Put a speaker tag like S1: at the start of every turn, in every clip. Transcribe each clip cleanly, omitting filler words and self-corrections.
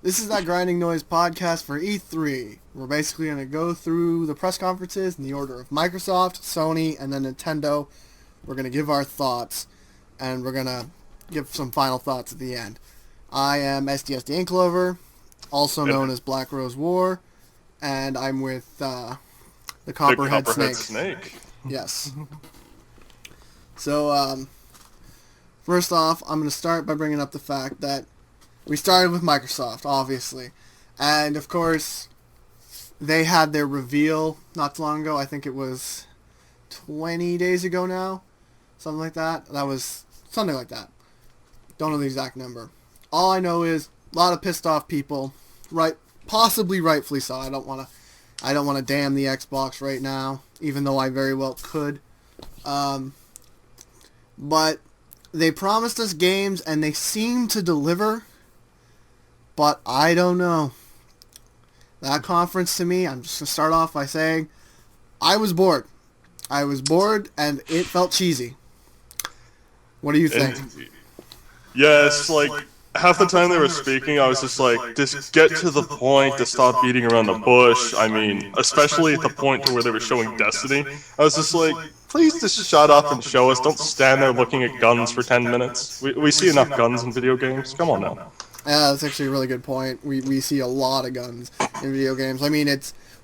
S1: This is that Grinding Noise podcast for E3. We're basically going to go through the press conferences in the order of Microsoft, Sony, and then Nintendo. We're going to give our thoughts, and we're going to give some final thoughts at the end. I am SDSD Inklover, also known as Black Rose War, and I'm with the Copperhead Snake. Yes. So, first off, I'm going to start by bringing up the fact that we started with Microsoft, obviously. And, of course, they had their reveal not too long ago. I think it was 20 days ago now. Something like that. That was something like that. Don't know the exact number. All I know is a lot of pissed off people, right? Possibly rightfully so. I don't want to damn the Xbox right now, even though I very well could. But they promised us games, and they seem to deliver. But I don't know. That conference to me, I'm just going to start off by saying, I was bored. I was bored, and it felt cheesy. What do you think?
S2: Yes, like, half the time they were speaking, I was just get to the point, to stop beating around the bush. I mean, especially at the point to where they were showing Destiny. I was just like, please just shut up and show us. Don't stand there looking at guns for 10 minutes. We see enough guns in video games. Come on now.
S1: Yeah, that's actually a really good point. We see a lot of guns in video games. I mean,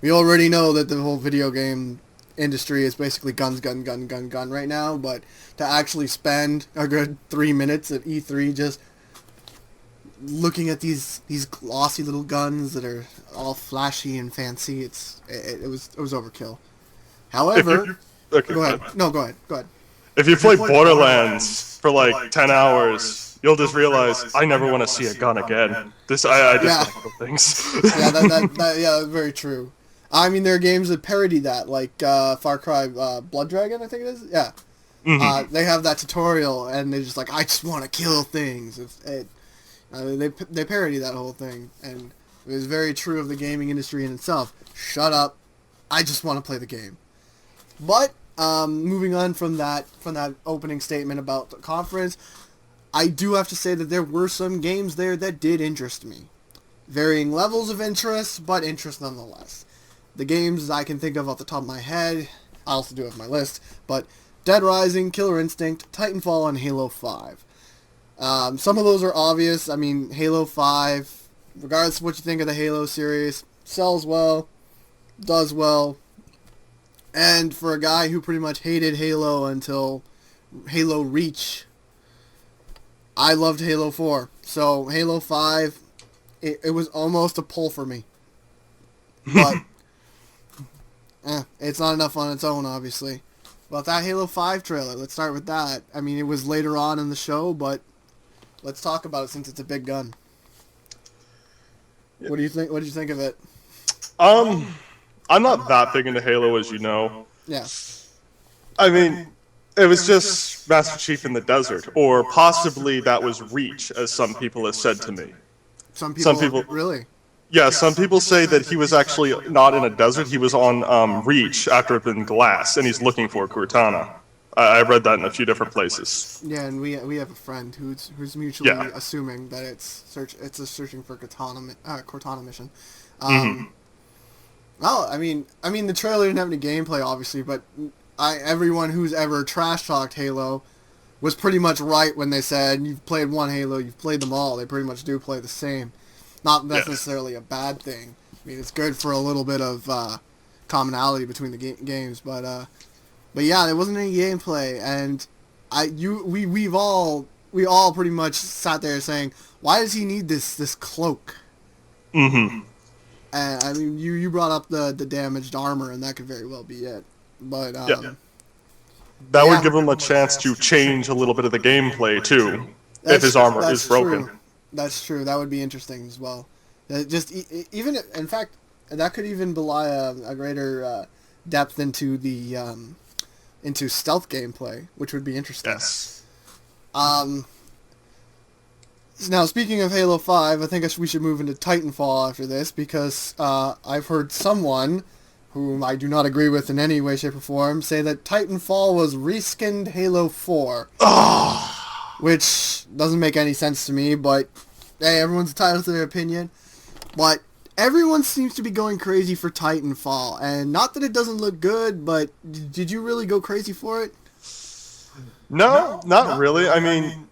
S1: we already know that the whole video game industry is basically guns, gun, gun, gun, gun right now, but to actually spend a good 3 minutes at E3 just looking at these glossy little guns that are all flashy and fancy, it was overkill. However,
S2: Okay,
S1: go ahead. No, go ahead.
S2: If you play Borderlands for like 10 hours, you'll just realize I never want to see a gun again. I just want to kill things.
S1: Yeah, that's very true. I mean, there are games that parody that, like Far Cry Blood Dragon, I think it is. Yeah, they have that tutorial, and they're just like, I just want to kill things. They parody that whole thing, and it was very true of the gaming industry in itself. Shut up! I just want to play the game. But moving on from that opening statement about the conference, I do have to say that there were some games there that did interest me. Varying levels of interest, but interest nonetheless. The games I can think of off the top of my head, I also do have my list, but Dead Rising, Killer Instinct, Titanfall, and Halo 5. Some of those are obvious. I mean, Halo 5, regardless of what you think of the Halo series, sells well, does well, and for a guy who pretty much hated Halo until Halo Reach, I loved Halo 4. So Halo 5, it was almost a pull for me. But it's not enough on its own, obviously. But that Halo 5 trailer, let's start with that. I mean, it was later on in the show, but let's talk about it since it's a big gun. What do you think? What did you think of it?
S2: I'm not that big into Halo, as you know.
S1: Yeah.
S2: I mean, it was just Master Chief in the desert, or possibly that was Reach, as some people have said to me.
S1: Some people really?
S2: Yeah, some people say that he was actually not in a desert, he was on Reach after it had been Glass, and he's looking for Cortana. I read that in a few different places.
S1: Yeah, and we have a friend who's mutually assuming that it's a searching for Cortana mission. Well, I mean the trailer didn't have any gameplay, obviously, but everyone who's ever trash talked Halo was pretty much right when they said you've played one Halo, you've played them all. They pretty much do play the same. Not necessarily a bad thing. I mean, it's good for a little bit of commonality between the games, but yeah, there wasn't any gameplay, and we all pretty much sat there saying, why does he need this cloak?
S2: Mm-hmm.
S1: And I mean, you brought up the damaged armor, and that could very well be it. But
S2: that would give him a chance to change a little bit of the gameplay too, if his armor is broken.
S1: True. That's true. That would be interesting as well. Just even in fact, that could even belie a greater depth into the into stealth gameplay, which would be interesting.
S2: Yes.
S1: Now, speaking of Halo 5, I think we should move into Titanfall after this, because I've heard someone, whom I do not agree with in any way, shape, or form, say that Titanfall was reskinned Halo 4. Which doesn't make any sense to me, but Hey, everyone's entitled to their opinion, but everyone seems to be going crazy for Titanfall, and not that it doesn't look good, but did you really go crazy for it?
S2: No, not really. I mean,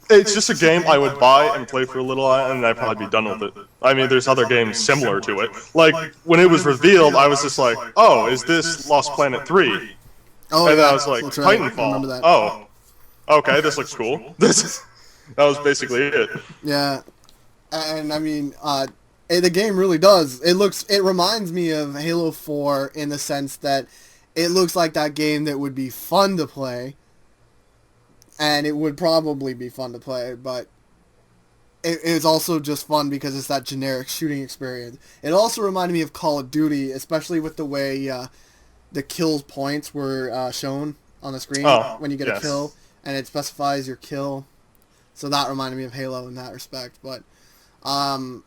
S2: it's just a game I would buy and play for a little while, and I'd probably be done with it. I mean, there's other games similar to it. Like, when it was revealed, I was just like, oh, is this Lost Planet 3?
S1: Oh,
S2: And
S1: yeah,
S2: then I was like,
S1: that's right. I remember
S2: Titanfall.
S1: that.
S2: Oh, okay, this looks cool. That was basically it.
S1: Yeah, and I mean, the game really does. It reminds me of Halo 4 in the sense that it looks like that game that would be fun to play, and it would probably be fun to play, but it's also just fun because it's that generic shooting experience. It also reminded me of Call of Duty, especially with the way the kills points were shown on the screen when you get a kill, and it specifies your kill. So that reminded me of Halo in that respect. But other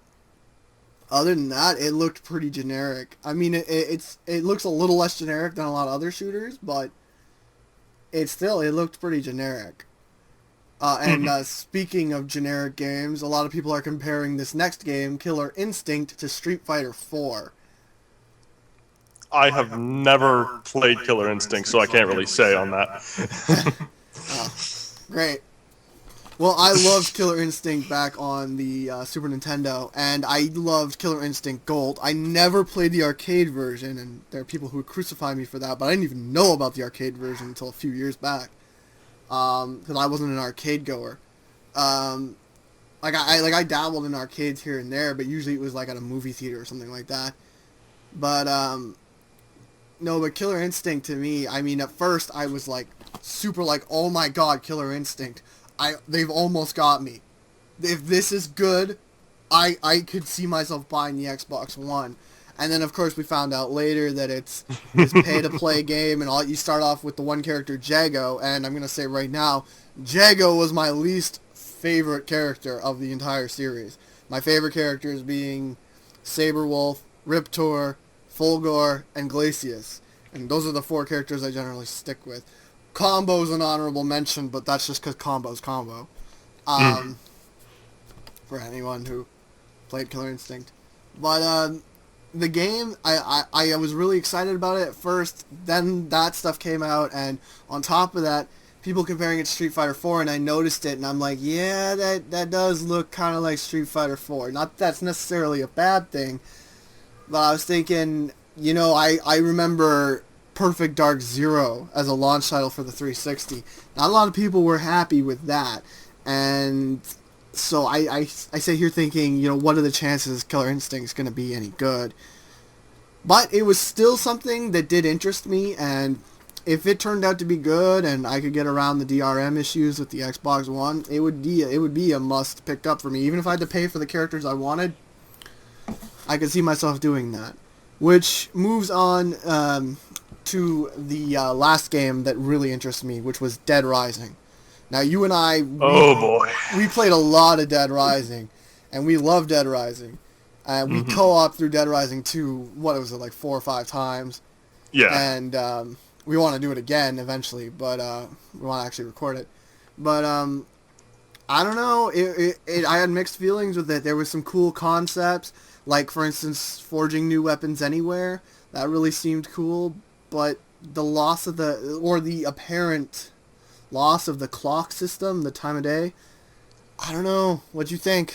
S1: than that, it looked pretty generic. I mean, it looks a little less generic than a lot of other shooters, but it looked pretty generic. And speaking of generic games, a lot of people are comparing this next game, Killer Instinct, to Street Fighter 4.
S2: I have never played Killer Instinct, so I can't really say on that.
S1: Oh, great. Well, I loved Killer Instinct back on the Super Nintendo, and I loved Killer Instinct Gold. I never played the arcade version, and there are people who would crucify me for that, but I didn't even know about the arcade version until a few years back. Because I wasn't an arcade goer. I dabbled in arcades here and there, but usually it was like at a movie theater or something like that. But no, but Killer Instinct to me, I mean, at first I was like super like, oh my god, Killer Instinct, they've almost got me. If this is good, I could see myself buying the Xbox One. And then, of course, we found out later that it's this pay-to-play game, and you start off with the one character, Jago, and I'm going to say right now, Jago was my least favorite character of the entire series. My favorite characters being Saberwolf, Riptor, Fulgor, and Glacius. And those are the 4 characters I generally stick with. Combo's an honorable mention, but that's just because Combo's Combo. For anyone who played Killer Instinct. But, the game, I was really excited about it at first, then that stuff came out, and on top of that, people comparing it to Street Fighter 4, and I noticed it, and I'm like, yeah, that does look kind of like Street Fighter 4. Not that that's necessarily a bad thing, but I was thinking, you know, I remember Perfect Dark Zero as a launch title for the 360. Not a lot of people were happy with that, and so I sit here thinking, you know, what are the chances Killer Instinct's going to be any good? But it was still something that did interest me, and if it turned out to be good and I could get around the DRM issues with the Xbox One, it would be a must pick up for me. Even if I had to pay for the characters I wanted, I could see myself doing that. Which moves on to the last game that really interests me, which was Dead Rising. Now, you and I, we played a lot of Dead Rising, and we love Dead Rising. We co-op through Dead Rising 2, what was it, like 4 or 5 times?
S2: Yeah.
S1: And we want to do it again eventually, but we want to actually record it. But I don't know, I had mixed feelings with it. There was some cool concepts, like, for instance, forging new weapons anywhere. That really seemed cool, but the loss of the apparent loss of the clock system, the time of day, I don't know. What'd you think?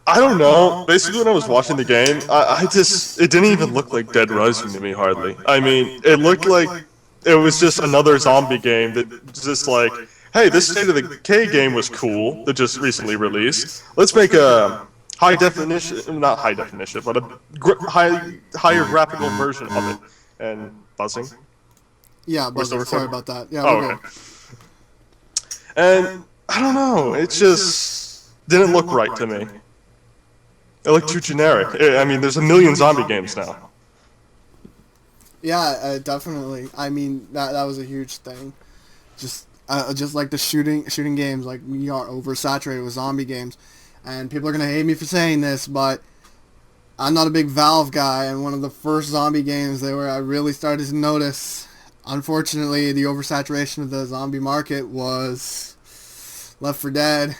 S2: I don't know. Basically, when I was watching the game, it didn't even look like Dead Rising to me, hardly. I mean, it looked like it was just another zombie game that just like, hey, this State of the K game was cool, that just recently released. Let's make a high definition, not high definition, but a higher graphical version of it. And buzzing.
S1: Yeah, buzzing. Sorry about that. Yeah.
S2: Okay. And I don't know. It just didn't look right to me. It looked too generic. I mean, there's a million zombie games now.
S1: Yeah, definitely. I mean, that was a huge thing. Just like the shooting games, like we are oversaturated with zombie games, and people are gonna hate me for saying this, but I'm not a big Valve guy, and one of the first zombie games I really started to notice, unfortunately, the oversaturation of the zombie market was Left 4 Dead.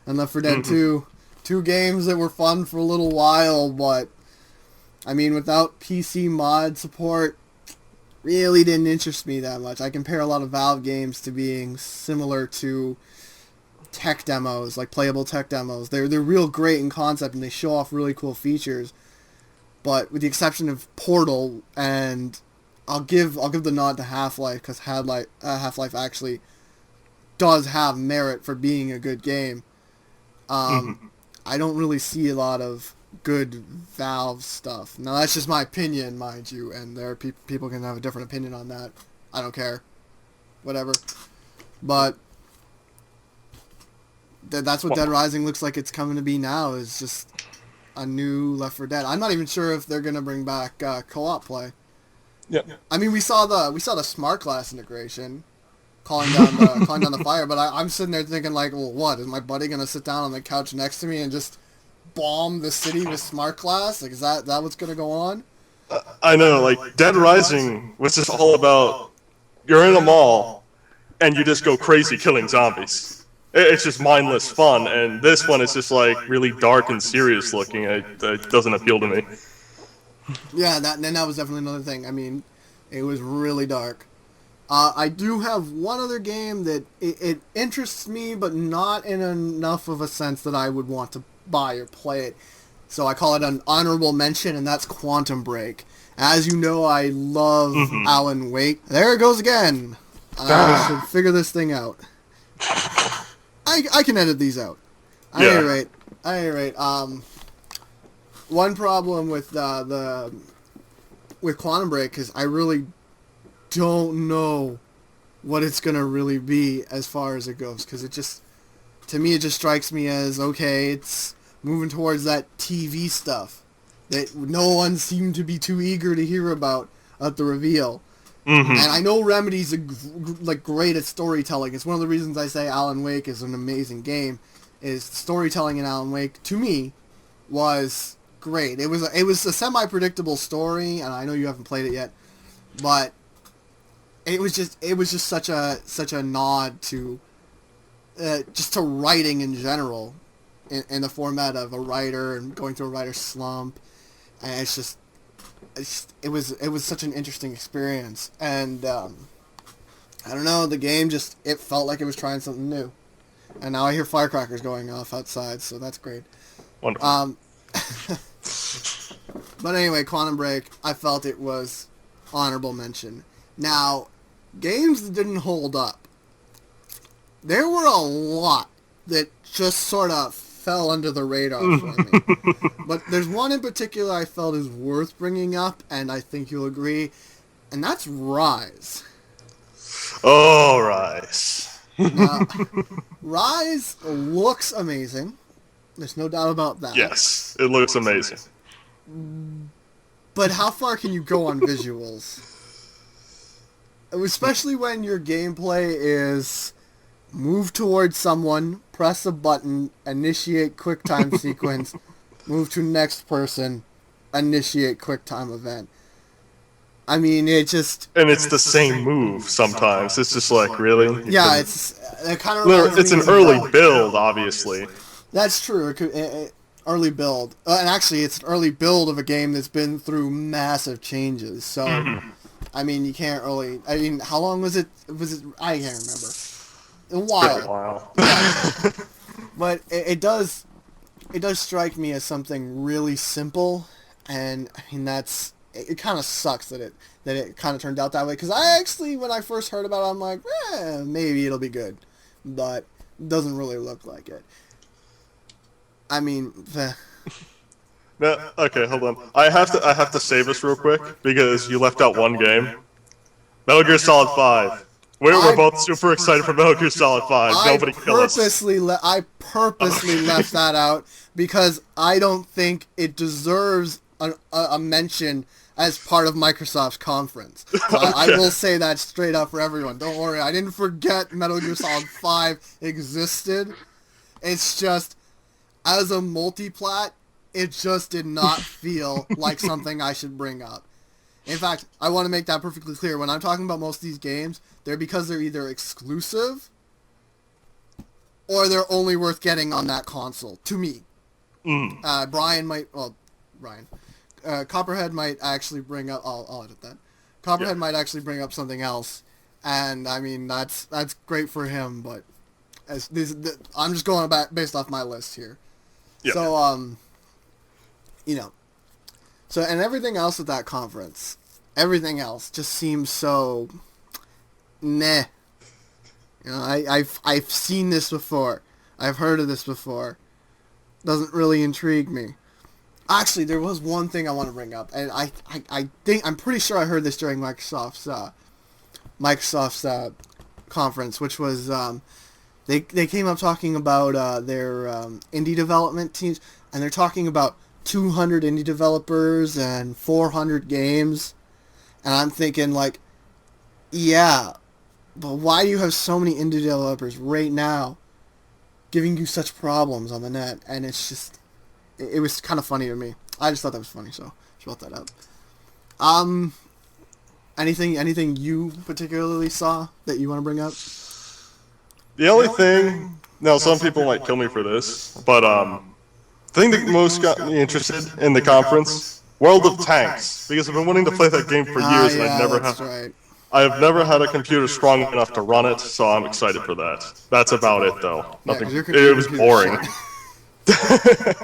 S1: and Left 4 Dead 2. Two games that were fun for a little while, but I mean, without PC mod support, really didn't interest me that much. I compare a lot of Valve games to being similar to tech demos, like playable tech demos. They're real great in concept and they show off really cool features. But with the exception of Portal, and I'll give the nod to Half-Life, because Half-Life actually does have merit for being a good game. I don't really see a lot of good Valve stuff. Now that's just my opinion, mind you, and there are people can have a different opinion on that. I don't care, whatever. But that's what Dead Rising looks like it's coming to be now. Is just a new Left 4 Dead. I'm not even sure if they're gonna bring back co-op play.
S2: Yeah.
S1: I mean, we saw the smart glass integration, calling down the fire. But I'm sitting there thinking like, well, what is my buddy gonna sit down on the couch next to me and just bomb the city with smart glass? Like, is that what's gonna go on?
S2: I know, like Dead Rising was just all about you're in a mall and you just go crazy killing zombies. It's just mindless fun, and this one is just like really dark and serious looking. It doesn't appeal to me.
S1: Yeah, that was definitely another thing. I mean, it was really dark. I do have one other game that it interests me, but not in enough of a sense that I would want to buy or play it. So I call it an honorable mention, and that's Quantum Break. As you know, I love Alan Wake. There it goes again. I should figure this thing out. I can edit these out. At any rate, one problem with with Quantum Break is I really don't know what it's gonna really be as far as it goes, because to me it just strikes me as, okay, it's moving towards that TV stuff that no one seemed to be too eager to hear about at the reveal. And I know Remedy's great at storytelling. It's one of the reasons I say Alan Wake is an amazing game. Is storytelling in Alan Wake, to me, was great. It was a semi-predictable story, and I know you haven't played it yet, but it was just such a nod to just to writing in general, in the format of a writer and going through a writer's slump, and it was such an interesting experience, and I don't know, the game it felt like it was trying something new, and now I hear firecrackers going off outside, so that's great.
S2: Wonderful.
S1: But anyway, Quantum Break, I felt it was honorable mention. Now, games that didn't hold up, there were a lot that just sort of fell under the radar for me. But there's one in particular I felt is worth bringing up, and I think you'll agree, and that's Rise.
S2: Oh, Rise.
S1: Now, Rise looks amazing. There's no doubt about that.
S2: Yes, it looks amazing.
S1: But how far can you go on visuals? Especially when your gameplay is move towards someone, press a button, initiate QuickTime sequence, move to next person, initiate QuickTime event. I mean, it just...
S2: And it's the same move sometimes. It's just like, really?
S1: Yeah, it kind of...
S2: It's an early build, obviously.
S1: That's true. Early build. And actually, it's an early build of a game that's been through massive changes. So, I mean, you can't really... I mean, how long was it? I can't remember. A while. Yeah. But it does strike me as something really simple, and I mean it kind of sucks that it kind of turned out that way, because I actually, when I first heard about it, I'm like, maybe it'll be good, but it doesn't really look like it. I mean,
S2: No, okay, hold on. I have to save us real quick because you left out one game. Metal Gear Solid 5. We're both super excited for Metal Gear Solid 5. Nobody kill us.
S1: I purposely left that out because I don't think it deserves a mention as part of Microsoft's conference. So okay. I will say that straight up for everyone. Don't worry, I didn't forget Metal Gear Solid 5 existed. It's just, as a multiplat, it just did not feel like something I should bring up. In fact, I want to make that perfectly clear. When I'm talking about most of these games, they're because they're either exclusive or they're only worth getting on that console, to me. Copperhead might actually bring up, I'll edit that. Copperhead might actually bring up something else, and I mean, that's great for him, but I'm just going back based off my list here. Yep. So, and everything else at that conference, everything else just seems so, meh. I've seen this before. I've heard of this before. Doesn't really intrigue me. Actually, there was one thing I want to bring up, and I'm pretty sure I heard this during Microsoft's conference, which was they came up talking about their indie development teams, and they're talking about 200 indie developers and 400 games, and I'm thinking like, yeah, but why do you have so many indie developers right now giving you such problems on the net? And it's just, it was kind of funny to me. I just thought that was funny, so just brought that up. Anything you particularly saw that you want to bring up?
S2: The only thing, now some people might kill me for this, but the thing that most got me interested in the conference, World of Tanks, because I've been wanting to play that game for years and I have never had a computer strong enough to run it, so I'm excited for that. That's about it, though. Nothing. It was boring.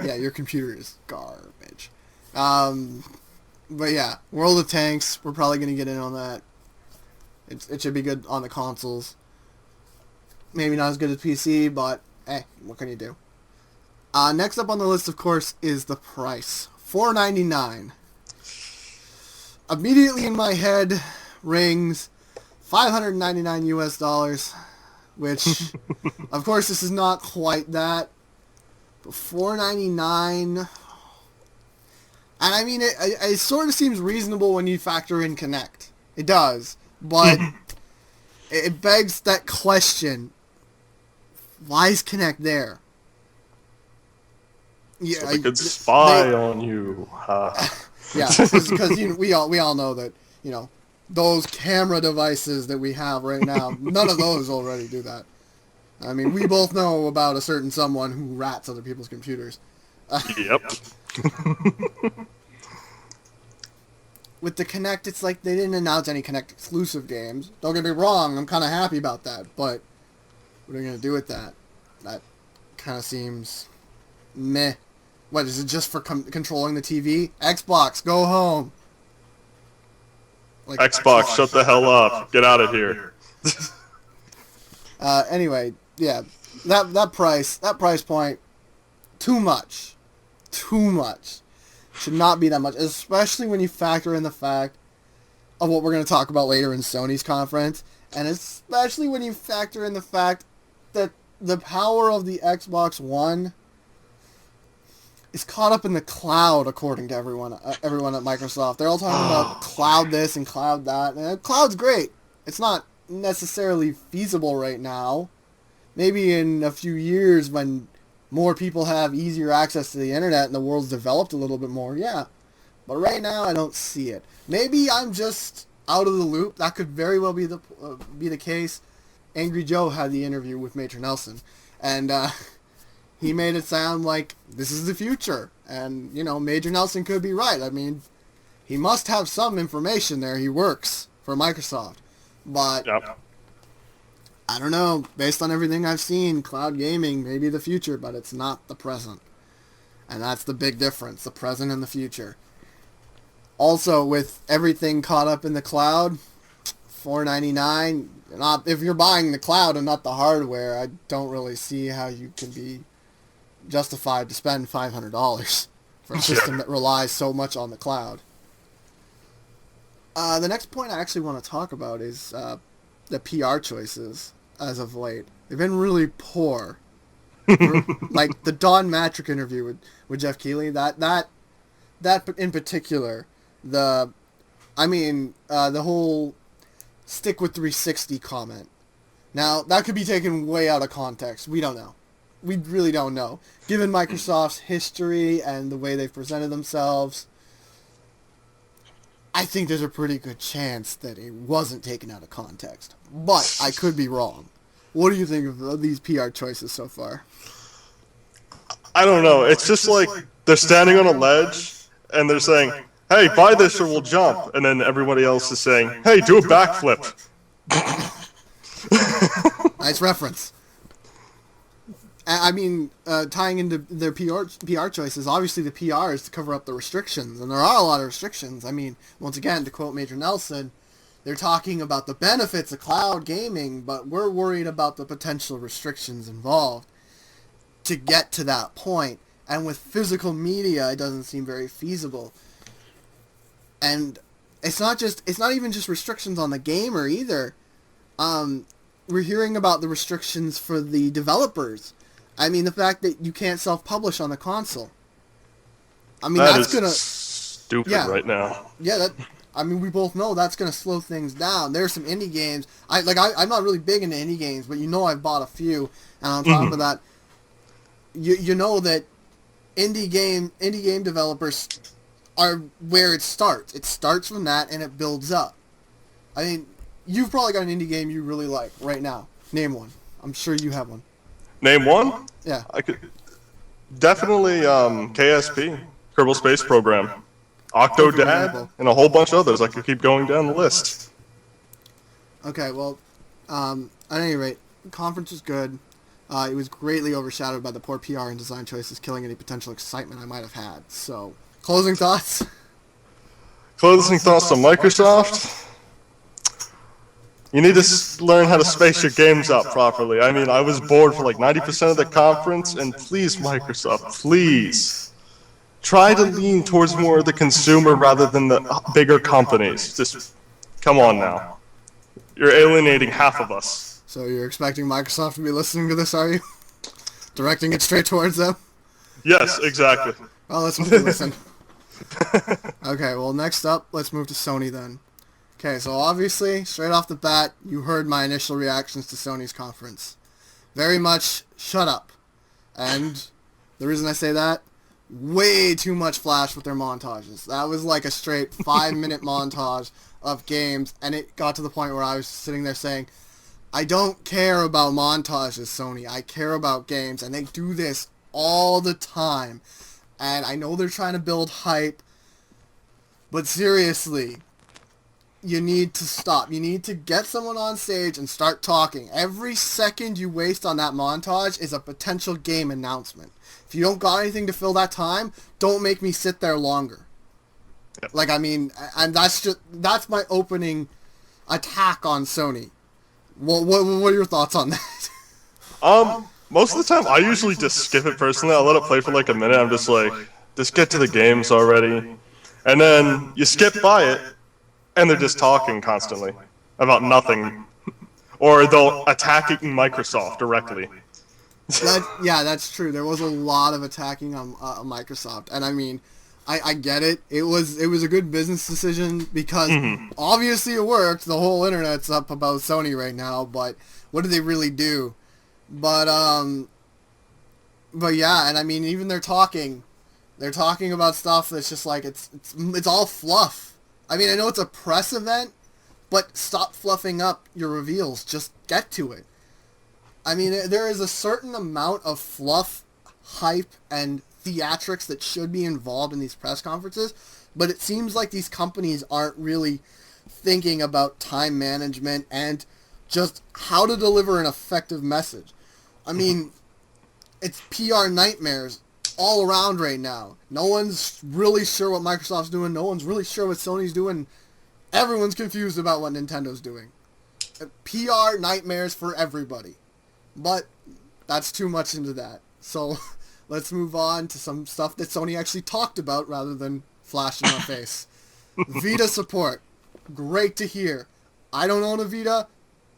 S1: Yeah, your computer is garbage. But yeah, World of Tanks, we're probably going to get in on that. It should be good on the consoles. Maybe not as good as PC, but hey, what can you do? Next up on the list, of course, is the price. $4.99. Immediately in my head rings $599 US, which, of course, this is not quite that. But $4.99, and I mean, it sort of seems reasonable when you factor in Kinect. It does, but it begs that question: why is Kinect there?
S2: Yeah, so they could spy on you.
S1: Yeah, because we all know that those camera devices that we have right now, none of those already do that. I mean, we both know about a certain someone who rats other people's computers.
S2: Yep.
S1: With the Kinect, it's like they didn't announce any Kinect exclusive games. Don't get me wrong, I'm kind of happy about that, but what are you going to do with that? That kind of seems meh. What, is it just for controlling the TV? Xbox, go home.
S2: Like, Xbox, shut the hell up. Get out of here.
S1: Anyway, yeah, that price point, too much. Should not be that much, especially when you factor in the fact of what we're going to talk about later in Sony's conference, and especially when you factor in the fact that the power of the Xbox One is caught up in the cloud, according to everyone at Microsoft. They're all talking about cloud this and cloud that, and cloud's great. It's not necessarily feasible right now. Maybe in a few years when more people have easier access to the internet and the world's developed a little bit more, yeah. But right now, I don't see it. Maybe I'm just out of the loop. That could very well be the case. Angry Joe had the interview with Major Nelson, and he made it sound like this is the future. And, Major Nelson could be right. I mean, he must have some information there. He works for Microsoft. But, yep. I don't know. Based on everything I've seen, cloud gaming may be the future, but it's not the present. And that's the big difference, the present and the future. Also, with everything caught up in the cloud, $4.99, if you're buying the cloud and not the hardware, I don't really see how you can be justified to spend $500 for a system that relies so much on the cloud. The next point I actually want to talk about is the PR choices as of late. They've been really poor. Like the Don Matrick interview with Jeff Keighley, that in particular, the whole stick with 360 comment. Now, that could be taken way out of context. We don't know. We really don't know. Given Microsoft's history and the way they've presented themselves, I think there's a pretty good chance that it wasn't taken out of context. But I could be wrong. What do you think of these PR choices so far?
S2: I don't know. It's just like they're standing on a ledge and they're saying, "Hey, buy this or we'll jump," and then everybody else is saying, "Hey, do a backflip."
S1: Nice reference. I mean, tying into their PR choices, obviously the PR is to cover up the restrictions, and there are a lot of restrictions. I mean, once again, to quote Major Nelson, they're talking about the benefits of cloud gaming, but we're worried about the potential restrictions involved to get to that point. And with physical media, it doesn't seem very feasible. And it's not even just restrictions on the gamer either. We're hearing about the restrictions for the developers. I mean, the fact that you can't self-publish on the console. I mean, that's gonna
S2: stupid right now.
S1: Yeah, I mean, we both know that's gonna slow things down. There's some indie games. I'm not really big into indie games, but I've bought a few, and on top of that, you know that indie game developers are where it starts. It starts from that and it builds up. I mean, you've probably got an indie game you really like right now. Name one. I'm sure you have one.
S2: Name one?
S1: Yeah.
S2: I could definitely KSP, Kerbal Space Program, Octodad, and a whole bunch of others. I could keep going down the list.
S1: Okay, well, at any rate, the conference was good. It was greatly overshadowed by the poor PR and design choices, killing any potential excitement I might have had. So, closing thoughts?
S2: Closing thoughts on Microsoft? You need to learn how to space your games out properly. I mean, I was bored for like 90% of the conference, and please, Microsoft, please, try to lean towards more of the consumer rather than the bigger companies. Just, come on now. You're alienating half of us.
S1: So you're expecting Microsoft to be listening to this, are you? Directing it straight towards them?
S2: Yes, exactly.
S1: Well, let's move to listen. Okay, well, next up, let's move to Sony then. Okay, so obviously, straight off the bat, you heard my initial reactions to Sony's conference. Very much, shut up. And the reason I say that, way too much flash with their montages. That was like a straight 5-minute montage of games, and it got to the point where I was sitting there saying, I don't care about montages, Sony. I care about games, and they do this all the time. And I know they're trying to build hype, but seriously, you need to stop. You need to get someone on stage and start talking. Every second you waste on that montage is a potential game announcement. If you don't got anything to fill that time, don't make me sit there longer. Yep. Like, I mean, and that's my opening attack on Sony. What are your thoughts on that?
S2: Most of the time, I usually just skip it personally. I'll let it play for like a minute. I'm just like, just get to the games already. And then you skip by it, and they're just talking constantly about nothing. Or they'll attack Microsoft directly.
S1: Yeah, that's true. There was a lot of attacking on Microsoft. And I mean, I get it. It was a good business decision because obviously it worked. The whole internet's up about Sony right now, but what did they really do? But yeah, and I mean, even they're talking about stuff that's just like it's all fluff. I mean, I know it's a press event, but stop fluffing up your reveals. Just get to it. I mean, there is a certain amount of fluff, hype, and theatrics that should be involved in these press conferences, but it seems like these companies aren't really thinking about time management and just how to deliver an effective message. I mean, it's PR nightmares all around right now. No one's really sure what Microsoft's doing. No one's really sure what Sony's doing. Everyone's confused about what Nintendo's doing. PR nightmares for everybody. But that's too much into that. So let's move on to some stuff that Sony actually talked about rather than flash in our face. Vita support. Great to hear. I don't own a Vita,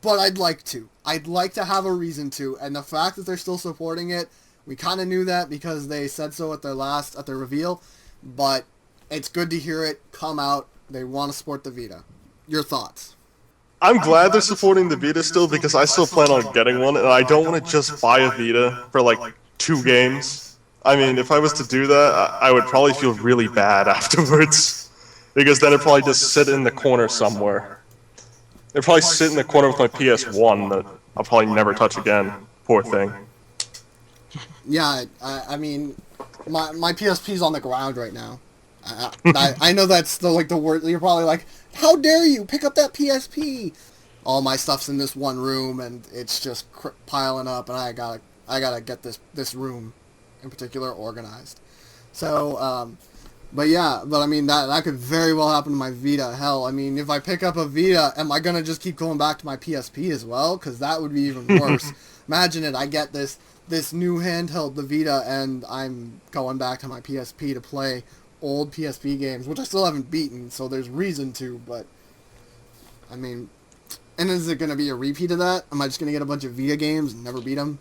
S1: but I'd like to. I'd like to have a reason to. And the fact that they're still supporting it, we kind of knew that because they said so at their reveal. But it's good to hear it come out. They want to support the Vita. Your thoughts?
S2: I'm glad they're supporting the Vita still because I still plan on getting one, and I don't want to just buy a Vita for like 2 games. I mean, if I was to do that, I would probably feel really bad afterwards because then it'd probably just sit in the corner somewhere. It'd probably sit in the corner with my PS1 that I'll probably never touch again. Poor thing.
S1: Yeah, I mean, my PSP's on the ground right now. I know that's the word. You're probably like, how dare you pick up that PSP? All my stuff's in this one room, and it's just piling up, and I gotta get this room in particular organized. So, but I mean that could very well happen to my Vita. Hell, I mean, if I pick up a Vita, am I gonna just keep going back to my PSP as well? Because that would be even worse. Imagine it. I get this new handheld, the Vita, and I'm going back to my PSP to play old PSP games, which I still haven't beaten, so there's reason to, but, I mean, and is it going to be a repeat of that? Am I just going to get a bunch of Vita games and never beat them?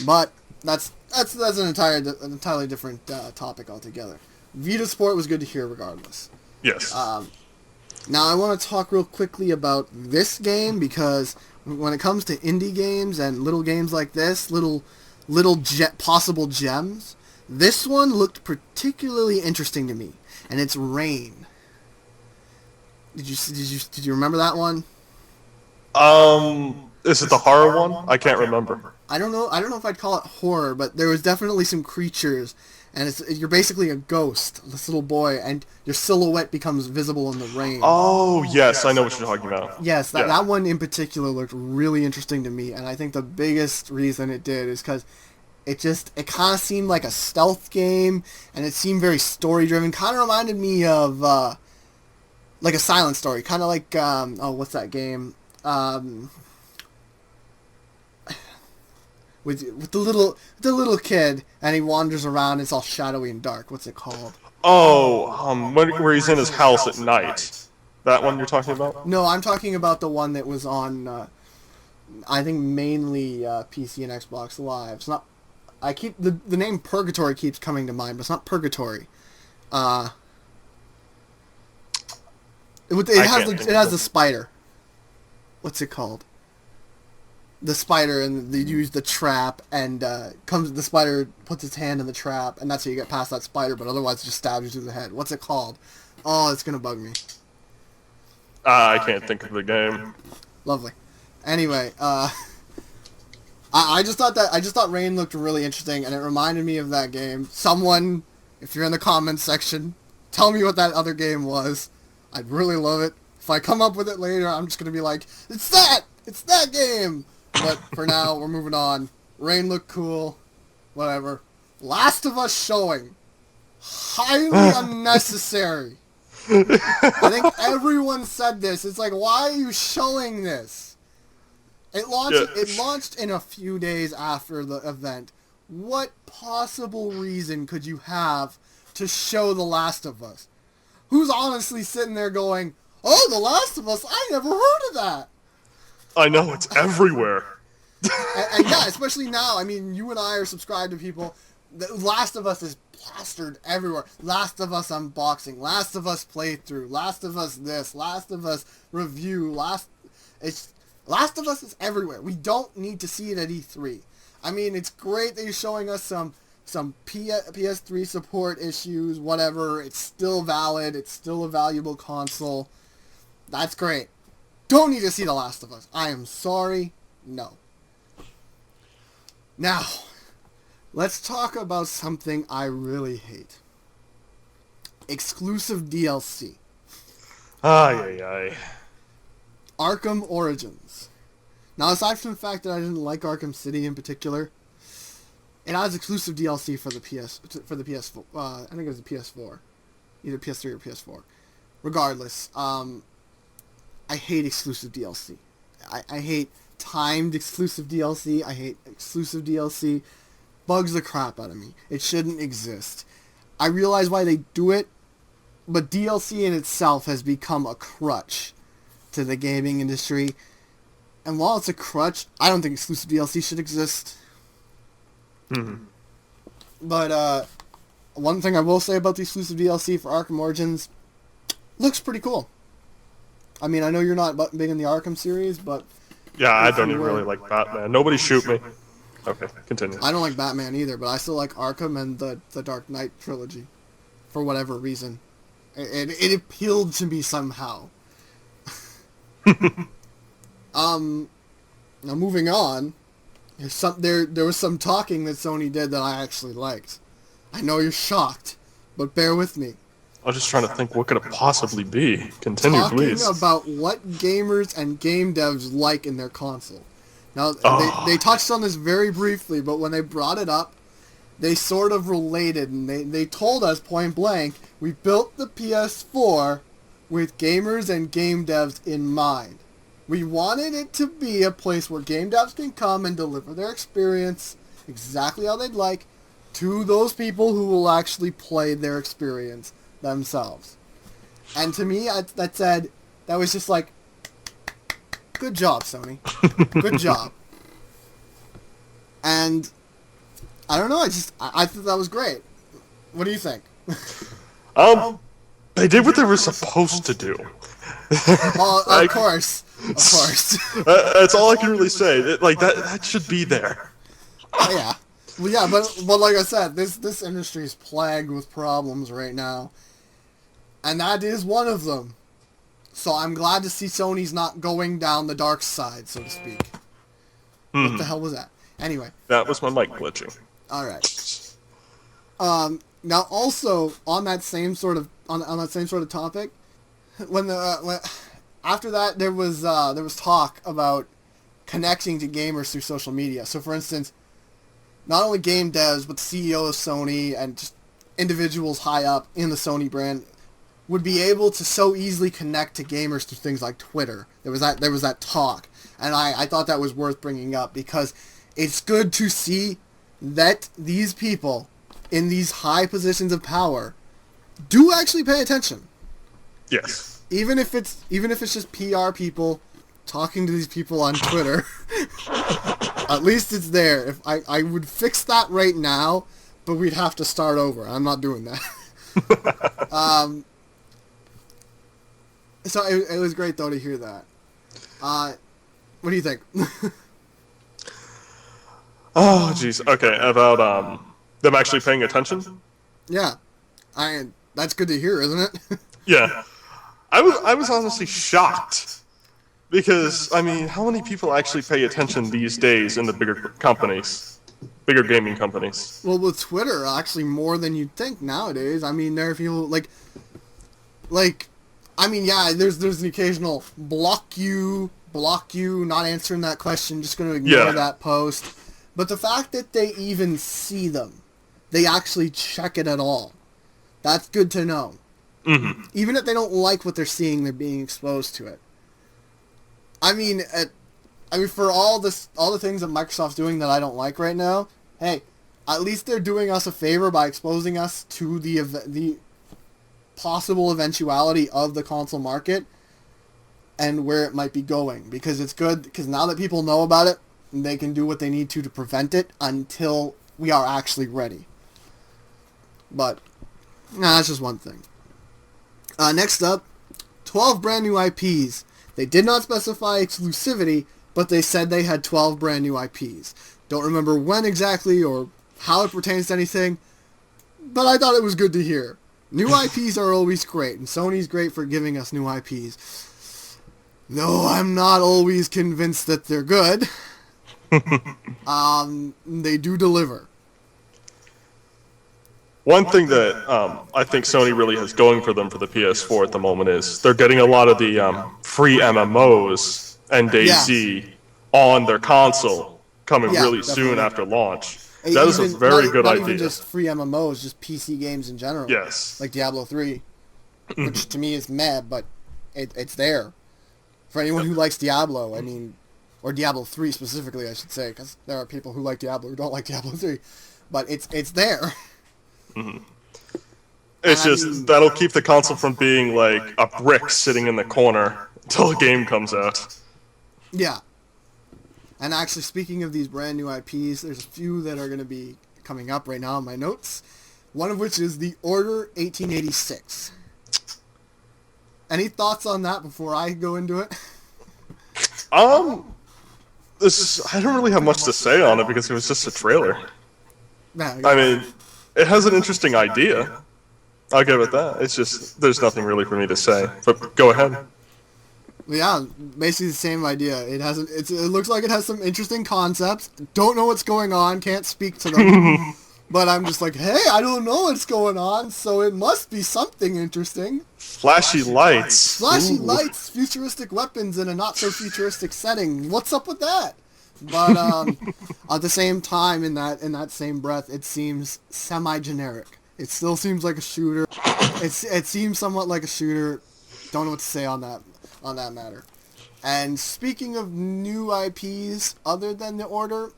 S1: But, that's an entirely different topic altogether. Vita support was good to hear regardless.
S2: Yes.
S1: Now, I want to talk real quickly about this game, because when it comes to indie games and little games like this, little possible gems, this one looked particularly interesting to me, and it's Rain. Did you remember that one?
S2: Is it the horror one? I can't remember.
S1: I don't know if I'd call it horror, but there was definitely some creatures, and you're basically a ghost, this little boy, and your silhouette becomes visible in the rain.
S2: Oh, yes, I know what you're talking about.
S1: Yes, that one in particular looked really interesting to me, and I think the biggest reason it did is because it kind of seemed like a stealth game, and it seemed very story-driven. Kind of reminded me of, like a Silent Story. Kind of like, what's that game? With the little kid, and he wanders around, it's all shadowy and dark. What's it called?
S2: Oh, where he's in his house at night. That one you're talking about?
S1: No, I'm talking about the one that was on, I think mainly PC and Xbox Live. It's not... the name Purgatory keeps coming to mind, but it's not Purgatory. It has the spider. What's it called? The spider, and they use the trap, and the spider puts its hand in the trap, and that's how you get past that spider, but otherwise it just stabs you through the head. What's it called? Oh, it's gonna bug me.
S2: I can't think of the game.
S1: Lovely. Anyway, I just thought Rain looked really interesting, and it reminded me of that game. Someone, if you're in the comments section, tell me what that other game was. I'd really love it. If I come up with it later, I'm just gonna be like, it's that game! But for now, we're moving on. Rain looked cool. Whatever. Last of Us showing. Highly unnecessary. I think everyone said this. It's like, why are you showing this? It launched in a few days after the event. What possible reason could you have to show The Last of Us? Who's honestly sitting there going, oh, The Last of Us, I never heard of that.
S2: I know, it's everywhere.
S1: and yeah, especially now. I mean, you and I are subscribed to people. The Last of Us is plastered everywhere. Last of Us unboxing, Last of Us playthrough, Last of Us this, Last of Us review, Last of Us is everywhere. We don't need to see it at E3. I mean, it's great that you're showing us some PS3 support issues, whatever. It's still valid. It's still a valuable console. That's great. Don't need to see The Last of Us. I am sorry. No. Now, let's talk about something I really hate. Exclusive DLC.
S2: Ay.
S1: Arkham Origins. Now, aside from the fact that I didn't like Arkham City in particular, it has exclusive DLC for the PS4. I think it was the PS4, either PS3 or PS4. Regardless, I hate exclusive DLC. I hate timed exclusive DLC. I hate exclusive DLC. Bugs the crap out of me. It shouldn't exist. I realize why they do it, but DLC in itself has become a crutch to the gaming industry. And while it's a crutch, I don't think exclusive DLC should exist.
S2: Mm-hmm.
S1: But one thing I will say about the exclusive DLC for Arkham Origins, looks pretty cool. I mean, I know you're not big in the Arkham series, but...
S2: Yeah, I don't even really like Batman. Nobody shoot me. Okay, continue.
S1: I don't like Batman either, but I still like Arkham and the Dark Knight trilogy. For whatever reason. It appealed to me somehow. Now moving on, there was some talking that Sony did that I actually liked. I know you're shocked, but bear with me.
S2: I was just trying to think, what could it possibly be? Continue, please.
S1: Talking about what gamers and game devs like in their console. Now, they touched on this very briefly, but when they brought it up, they sort of related, and they told us point blank, we built the PS4 with gamers and game devs in mind. We wanted it to be a place where game devs can come and deliver their experience exactly how they'd like to those people who will actually play their experience themselves. And to me, that was just like, good job, Sony. Good job. And I don't know, I thought that was great. What do you think?
S2: They did what they were supposed to do.
S1: Of course.
S2: That's all I can really say. That should be there.
S1: Oh, yeah. Well, yeah, but like I said, this industry is plagued with problems right now. And that is one of them. So I'm glad to see Sony's not going down the dark side, so to speak. What the hell was that? Anyway.
S2: That was my mic glitching.
S1: Alright. Now also, on that same sort of topic, after that there was talk about connecting to gamers through social media. So for instance, not only game devs, but the CEO of Sony and just individuals high up in the Sony brand would be able to so easily connect to gamers through things like Twitter. There was that talk, and I thought that was worth bringing up because it's good to see that these people in these high positions of power do actually pay attention.
S2: Yes.
S1: Even if it's just PR people talking to these people on Twitter, at least it's there. If I would fix that right now, but we'd have to start over. I'm not doing that. So it was great though to hear that. What do you think?
S2: Oh, jeez. Okay, about them actually paying attention.
S1: Yeah, that's good to hear, isn't it?
S2: Yeah, I was honestly shocked because I mean, how many people actually pay attention these days in the bigger companies, bigger gaming companies?
S1: Well, with Twitter, actually more than you'd think nowadays. I mean, there are people like. I mean, yeah, there's the occasional block you, not answering that question, just going to ignore that post. But the fact that they even see them, they actually check it at all, that's good to know. Mm-hmm. Even if they don't like what they're seeing, they're being exposed to it. I mean, for all the things that Microsoft's doing that I don't like right now, hey, at least they're doing us a favor by exposing us to the possible eventuality of the console market and where it might be going, because it's good, because now that people know about it, they can do what they need to prevent it until we are actually ready. But that's just one thing. Next up, 12 brand new IPs. They did not specify exclusivity, but they said they had 12 brand new IPs. Don't remember when exactly or how it pertains to anything, but I thought it was good to hear. New IPs are always great, and Sony's great for giving us new IPs. Though I'm not always convinced that they're good. They do deliver.
S2: One thing that I think Sony really has going for them for the PS4 at the moment is they're getting a lot of the free MMOs and DayZ on their console coming really soon after launch. That is a very good idea. Not even
S1: just free MMOs, just PC games in general.
S2: Yes.
S1: Like Diablo 3, which to me is meh, but it's there. For anyone who likes Diablo, I mean, or Diablo 3 specifically, I should say, because there are people who like Diablo who don't like Diablo 3. But it's there.
S2: Mm-hmm. It's that'll keep the console from being like a brick sitting in the corner until the game comes out.
S1: Yeah. And actually, speaking of these brand new IPs, there's a few that are going to be coming up right now in my notes. One of which is The Order 1886. Any thoughts on that before I go into it?
S2: I don't really have much to say on it because it was just a trailer. I mean, it has an interesting idea. I'll give it that. It's just, there's nothing really for me to say. But go ahead.
S1: Yeah, basically the same idea. It looks like it has some interesting concepts. Don't know what's going on. Can't speak to them. But I'm just like, hey, I don't know what's going on, so it must be something interesting.
S2: Flashy lights.
S1: Flashy
S2: Ooh.
S1: lights, futuristic weapons in a not so futuristic setting. What's up with that? But at the same time, in that same breath, it seems semi-generic. It still seems like a shooter. It seems somewhat like a shooter. Don't know what to say on that matter. And speaking of new IPs other than The Order,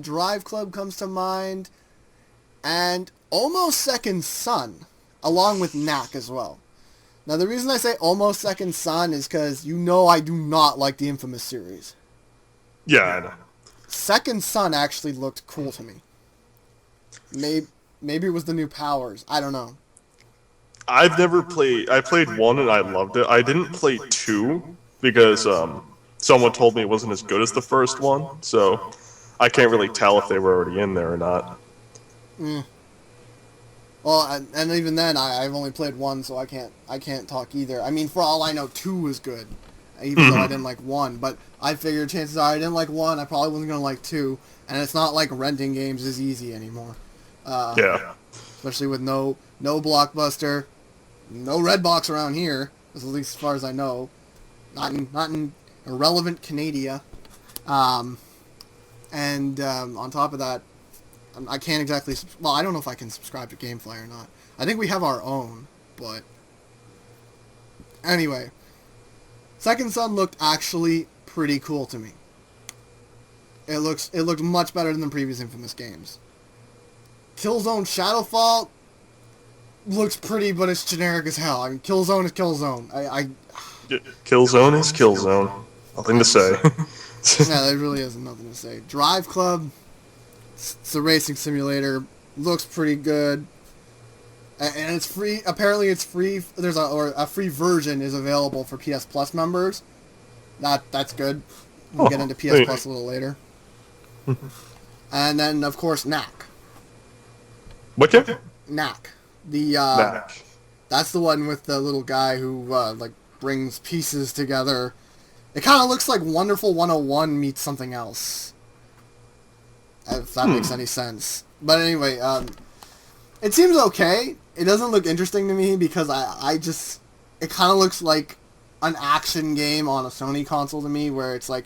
S1: Drive Club comes to mind, and Almost Second Son, along with Knack as well. Now, the reason I say Almost Second Son is because I do not like the Infamous series.
S2: Yeah, I know.
S1: Second Son actually looked cool to me. Maybe it was the new powers. I don't know.
S2: I've never played... I played 1 and I loved it. I didn't play 2 because someone told me it wasn't as good as the first one, so I can't really tell if they were already in there or not.
S1: Well, and even then, I've only played 1, so I can't talk either. I mean, for all I know, 2 was good, even though I didn't like 1. But I figured chances are I didn't like 1, I probably wasn't gonna like 2, and it's not like renting games is easy anymore.
S2: Yeah.
S1: Especially with no Blockbuster, no Redbox around here, at least as far as I know. Not in irrelevant Canada. On top of that, I can't exactly... Well, I don't know if I can subscribe to GameFly or not. I think we have our own, but... Anyway. Second Son looked actually pretty cool to me. It looked much better than the previous Infamous games. Killzone Shadowfall looks pretty, but it's generic as hell. I mean, Killzone is Killzone.
S2: Killzone is Killzone. Nothing to say.
S1: Yeah, there really is nothing to say. Drive Club... It's a racing simulator. Looks pretty good, and it's free. Apparently, it's free. There's a free version is available for PS Plus members. That's good. We'll get into PS Plus a little later. And then, of course, Knack.
S2: What game?
S1: Knack.
S2: Knack.
S1: That's the one with the little guy who brings pieces together. It kind of looks like Wonderful 101 meets something else. If that makes any sense. But anyway, it seems okay. It doesn't look interesting to me because it kind of looks like an action game on a Sony console to me, where it's like,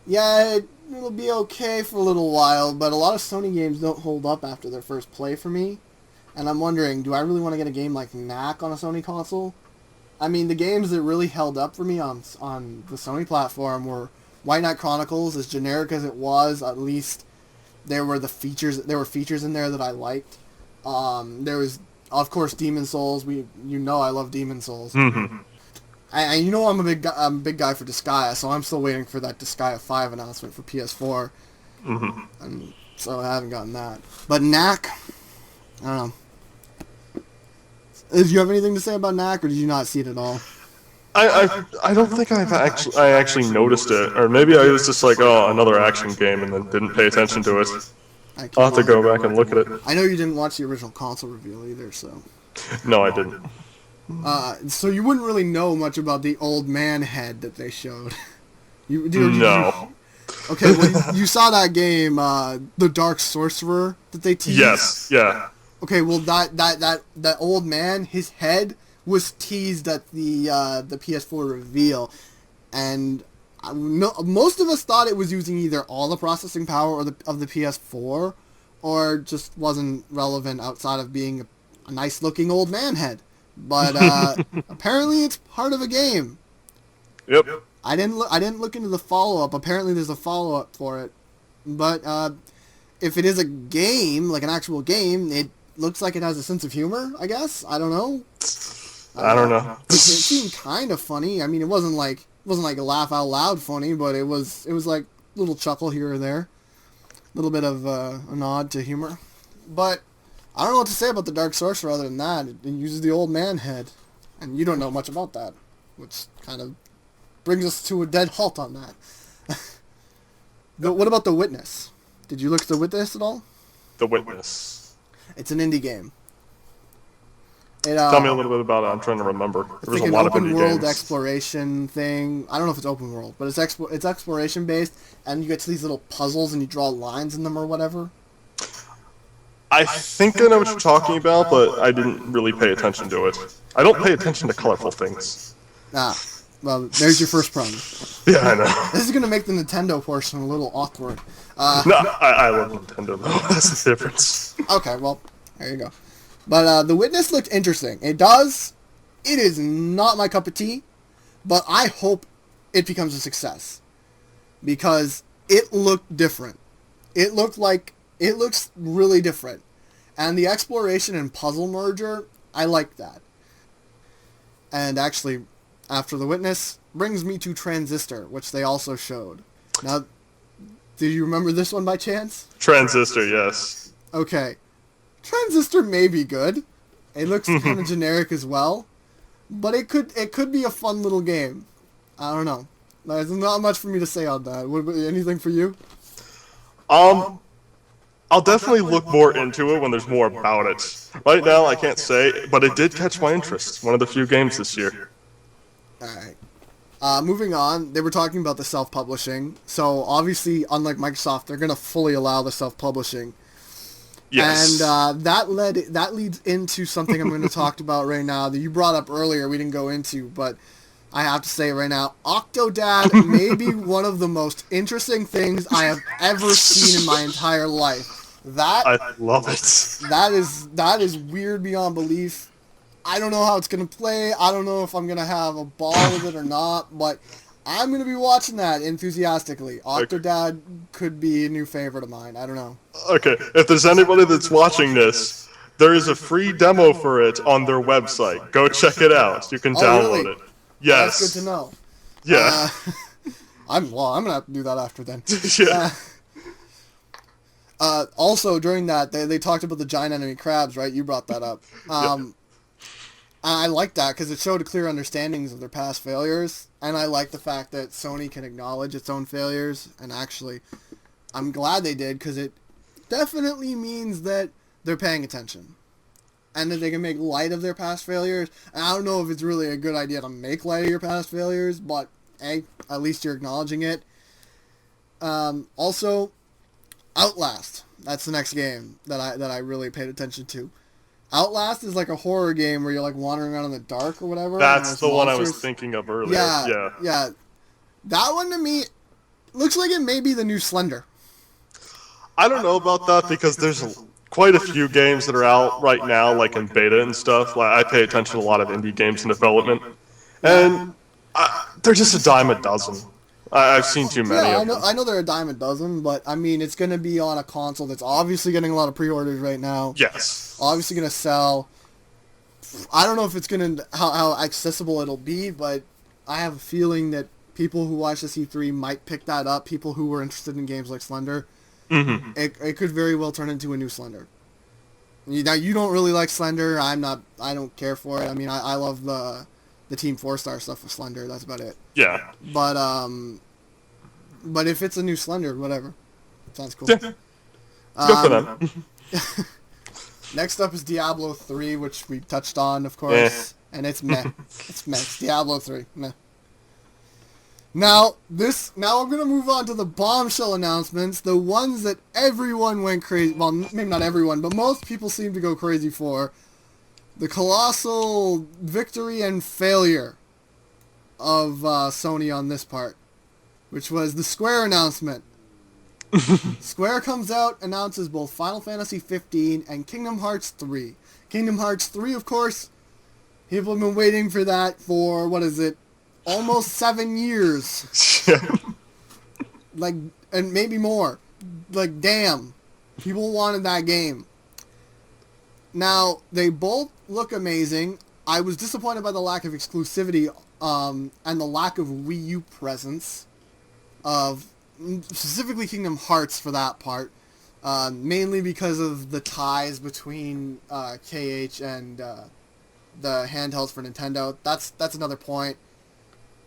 S1: yeah, it'll be okay for a little while, but a lot of Sony games don't hold up after their first play for me. And I'm wondering, do I really want to get a game like Knack on a Sony console? I mean, the games that really held up for me on the Sony platform were White Knight Chronicles. As generic as it was, at least there were features in there that I liked. There was, of course, Demon Souls. I love Demon Souls.
S2: Mm-hmm.
S1: I'm a big guy for Disgaea, so I'm still waiting for that Disgaea 5 announcement for PS4.
S2: Mm-hmm.
S1: And so I haven't gotten that. But Knack, I don't know. Did you have anything to say about Knack, or did you not see it at all?
S2: I don't think I actually noticed it, or maybe I was just like, oh, another action game, and then didn't pay attention to it. I'll have to go back and look at it.
S1: I know you didn't watch the original console reveal either, so...
S2: No, I didn't.
S1: So you wouldn't really know much about the old man head that they showed.
S2: No.
S1: Okay, well, you saw that game, The Dark Sorcerer, that they teased?
S2: Yes, yeah.
S1: Okay, well, that old man, his head was teased at the PS4 reveal, and most of us thought it was using either all the processing power of the PS4, or just wasn't relevant outside of being a nice-looking old man head. But apparently, it's part of a game.
S2: Yep.
S1: I didn't look into the follow-up. Apparently, there's a follow-up for it, but if it is a game, like an actual game, it looks like it has a sense of humor. I guess I don't know.
S2: I don't know.
S1: It seemed kind of funny. I mean, it wasn't like a laugh out loud funny, but it was like a little chuckle here or there, a little bit of a nod to humor. But I don't know what to say about the Dark Sorcerer other than that. It uses the old man head, and you don't know much about that, which kind of brings us to a dead halt on that. What about The Witness? Did you look at The Witness at all?
S2: The Witness.
S1: It's an indie game. It,
S2: Tell me a little bit about it. I'm trying to remember. There
S1: it's
S2: was
S1: like
S2: a
S1: an
S2: lot of
S1: open
S2: indie
S1: world
S2: games.
S1: exploration thing. I don't know if it's open world, but it's exploration based, and you get to these little puzzles and you draw lines in them or whatever.
S2: I think I know what you're talking about, but I didn't really pay attention to it. I don't pay attention to colorful things.
S1: Ah, well, there's your first problem.
S2: Yeah, I know.
S1: This is gonna make the Nintendo portion a little awkward.
S2: No, I love Nintendo though. That's the difference.
S1: Okay, well, there you go. But The Witness looked interesting. It is not my cup of tea, but I hope it becomes a success because it looked different. It looks really different, and the exploration and puzzle merger, I like that. And actually, after The Witness, brings me to Transistor, which they also showed. Now, do you remember this one by chance?
S2: Transistor, yes.
S1: Okay. Transistor may be good. It looks kind of generic as well, but it could be a fun little game. I don't know. There's not much for me to say on that. Anything for you?
S2: I'll definitely look more into it when there's more about it. Right now, I can't say, but it did catch my interest. One of the few games this year.
S1: Alright. Moving on, they were talking about the self-publishing. So, obviously, unlike Microsoft, they're going to fully allow the self-publishing.
S2: Yes.
S1: And that leads into something I'm going to talk about right now that you brought up earlier, we didn't go into, but I have to say it right now. Octodad may be one of the most interesting things I have ever seen in my entire life.
S2: I love it.
S1: That is weird beyond belief. I don't know how it's going to play. I don't know if I'm going to have a ball with it or not, but I'm going to be watching that enthusiastically. Octodad could be a new favorite of mine. I don't know.
S2: Okay, if there's anybody that's watching this, there is a free demo for it on their website. Go check it out. You can download
S1: really?
S2: it. Yes.
S1: That's good to know.
S2: Yeah.
S1: I'm gonna have to do that after then.
S2: Yeah.
S1: Also, during that, they talked about the giant enemy crabs, right? You brought that up. I like that because it showed clear understandings of their past failures, and I like the fact that Sony can acknowledge its own failures, and actually, I'm glad they did because it definitely means that they're paying attention. And that they can make light of their past failures. And I don't know if it's really a good idea to make light of your past failures, but hey, at least you're acknowledging it. Also, Outlast. That's the next game that I really paid attention to. Outlast is like a horror game where you're like wandering around in the dark or whatever.
S2: That's the one I was
S1: monsters.
S2: thinking of earlier.
S1: Yeah. That one to me looks like it may be the new Slender.
S2: I don't know about that because there's quite a few games that are out right now, like in beta and stuff. Like I pay attention to a lot of indie games in development, and they're just a dime a dozen. I've seen too many of them.
S1: I know they're a dime a dozen, but I mean it's going to be on a console that's obviously getting a lot of pre-orders right now.
S2: Yes.
S1: Obviously going to sell. I don't know if it's going to how accessible it'll be, but I have a feeling that people who watch the C3 might pick that up. People who were interested in games like Slender.
S2: Mm-hmm.
S1: It could very well turn into a new Slender. Now you don't really like Slender. I don't care for it. I mean, I love the Team 4-Star stuff with Slender. That's about it.
S2: Yeah.
S1: But if it's a new Slender, whatever. Sounds cool.
S2: Yeah. Good for them.
S1: Next up is Diablo 3, which we touched on, of course, and it's meh. It's meh. It's Diablo 3. Meh. Now I'm going to move on to the bombshell announcements, the ones that everyone went crazy, well, maybe not everyone, but most people seem to go crazy for. The colossal victory and failure of Sony on this part, which was the Square announcement. Square comes out, announces both Final Fantasy 15 and Kingdom Hearts 3. Kingdom Hearts 3, of course, people have been waiting for that for, what is it, almost 7 years.
S2: Yeah.
S1: Like, and maybe more. Like, damn. People wanted that game. Now, they both look amazing. I was disappointed by the lack of exclusivity and the lack of Wii U presence of specifically Kingdom Hearts for that part. Mainly because of the ties between KH and the handhelds for Nintendo. That's another point.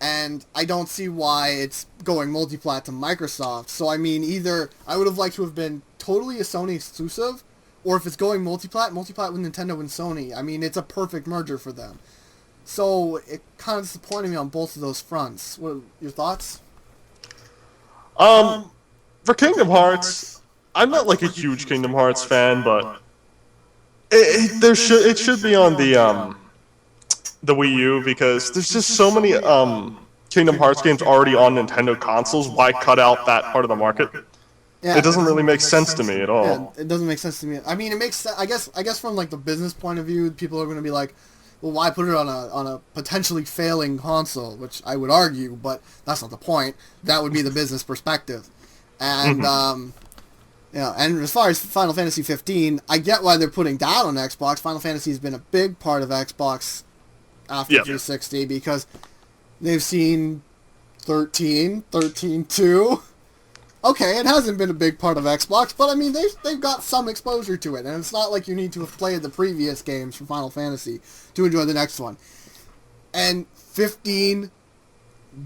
S1: And I don't see why it's going multi-plat to Microsoft. So, I mean, either I would have liked to have been totally a Sony exclusive, or if it's going multiplat with Nintendo and Sony. I mean, it's a perfect merger for them. So it kind of disappointed me on both of those fronts. What are your thoughts?
S2: For Kingdom Hearts, I'm not like a huge Kingdom Hearts fan, but it should be on the Wii U because there's just so many Kingdom Hearts games already on Nintendo consoles. Why cut out that part of the market? Yeah, it doesn't really make sense to me at all.
S1: Yeah, it doesn't make sense to me. I mean, it makes sense. I guess from like the business point of view, people are going to be like, well, why put it on a potentially failing console? Which I would argue, but that's not the point. That would be the business perspective. And and as far as Final Fantasy 15, I get why they're putting that on Xbox. Final Fantasy has been a big part of Xbox after 360 because they've seen 13-2. Okay, it hasn't been a big part of Xbox, but I mean, they've got some exposure to it, and it's not like you need to have played the previous games from Final Fantasy to enjoy the next one. And 15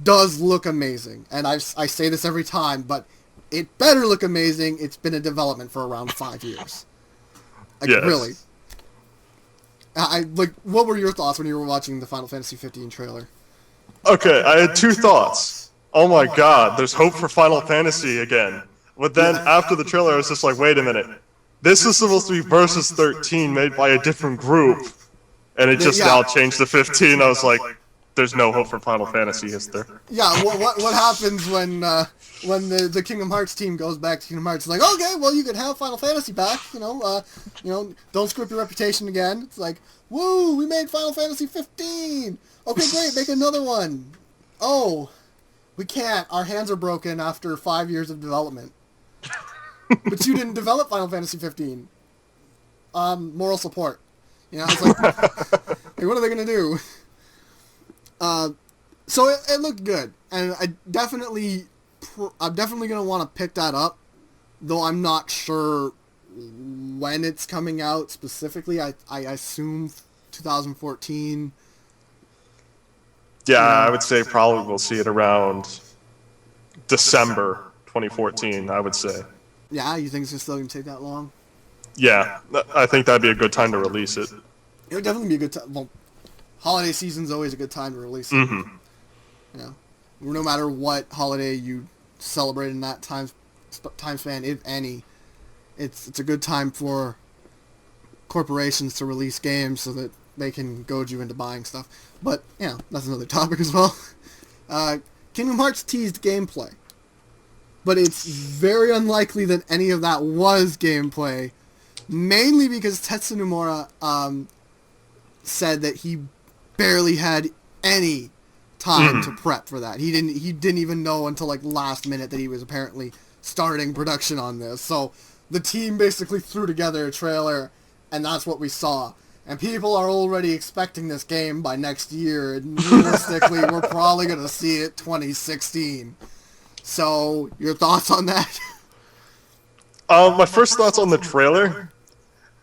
S1: does look amazing, and I say this every time, but it better look amazing. It's been in development for around 5 years. Like, yes. Really. What were your thoughts when you were watching the Final Fantasy 15 trailer?
S2: Okay, I had two thoughts. Oh my god, there's hope for Final Fantasy again. But then, after the trailer, I was just like, wait a minute. This is supposed to be Versus 13 made by a different group. And it just now changed to 15. I was like, there's no hope for Final Fantasy, is there?
S1: Yeah, what happens when the Kingdom Hearts team goes back to Kingdom Hearts? It's like, okay, well, you can have Final Fantasy back, don't screw up your reputation again. It's like, woo, we made Final Fantasy 15! Okay, great, make another one. Oh, we can't. Our hands are broken after 5 years of development. But you didn't develop Final Fantasy 15. Moral support. It's like, hey, what are they going to do? So it looked good. And I'm definitely going to want to pick that up. Though I'm not sure when it's coming out specifically. I assume 2014.
S2: Yeah, I would say probably we'll see it around December 2014, I would say.
S1: Yeah, you think it's still going to take that long?
S2: Yeah, I think that'd be a good time to release it.
S1: It would definitely be a good time. Well, holiday season's always a good time to release it. Mm-hmm. No matter what holiday you celebrate in that time span, if any, it's a good time for corporations to release games so that they can goad you into buying stuff. But, that's another topic as well. Kingdom Hearts teased gameplay. But it's very unlikely that any of that was gameplay. Mainly because Tetsu Nomura said that he barely had any time to prep for that. He didn't even know until last minute that he was apparently starting production on this. So the team basically threw together a trailer, and that's what we saw. And people are already expecting this game by next year, and realistically, we're probably going to see it 2016. So, your thoughts on that?
S2: My first thoughts on the trailer.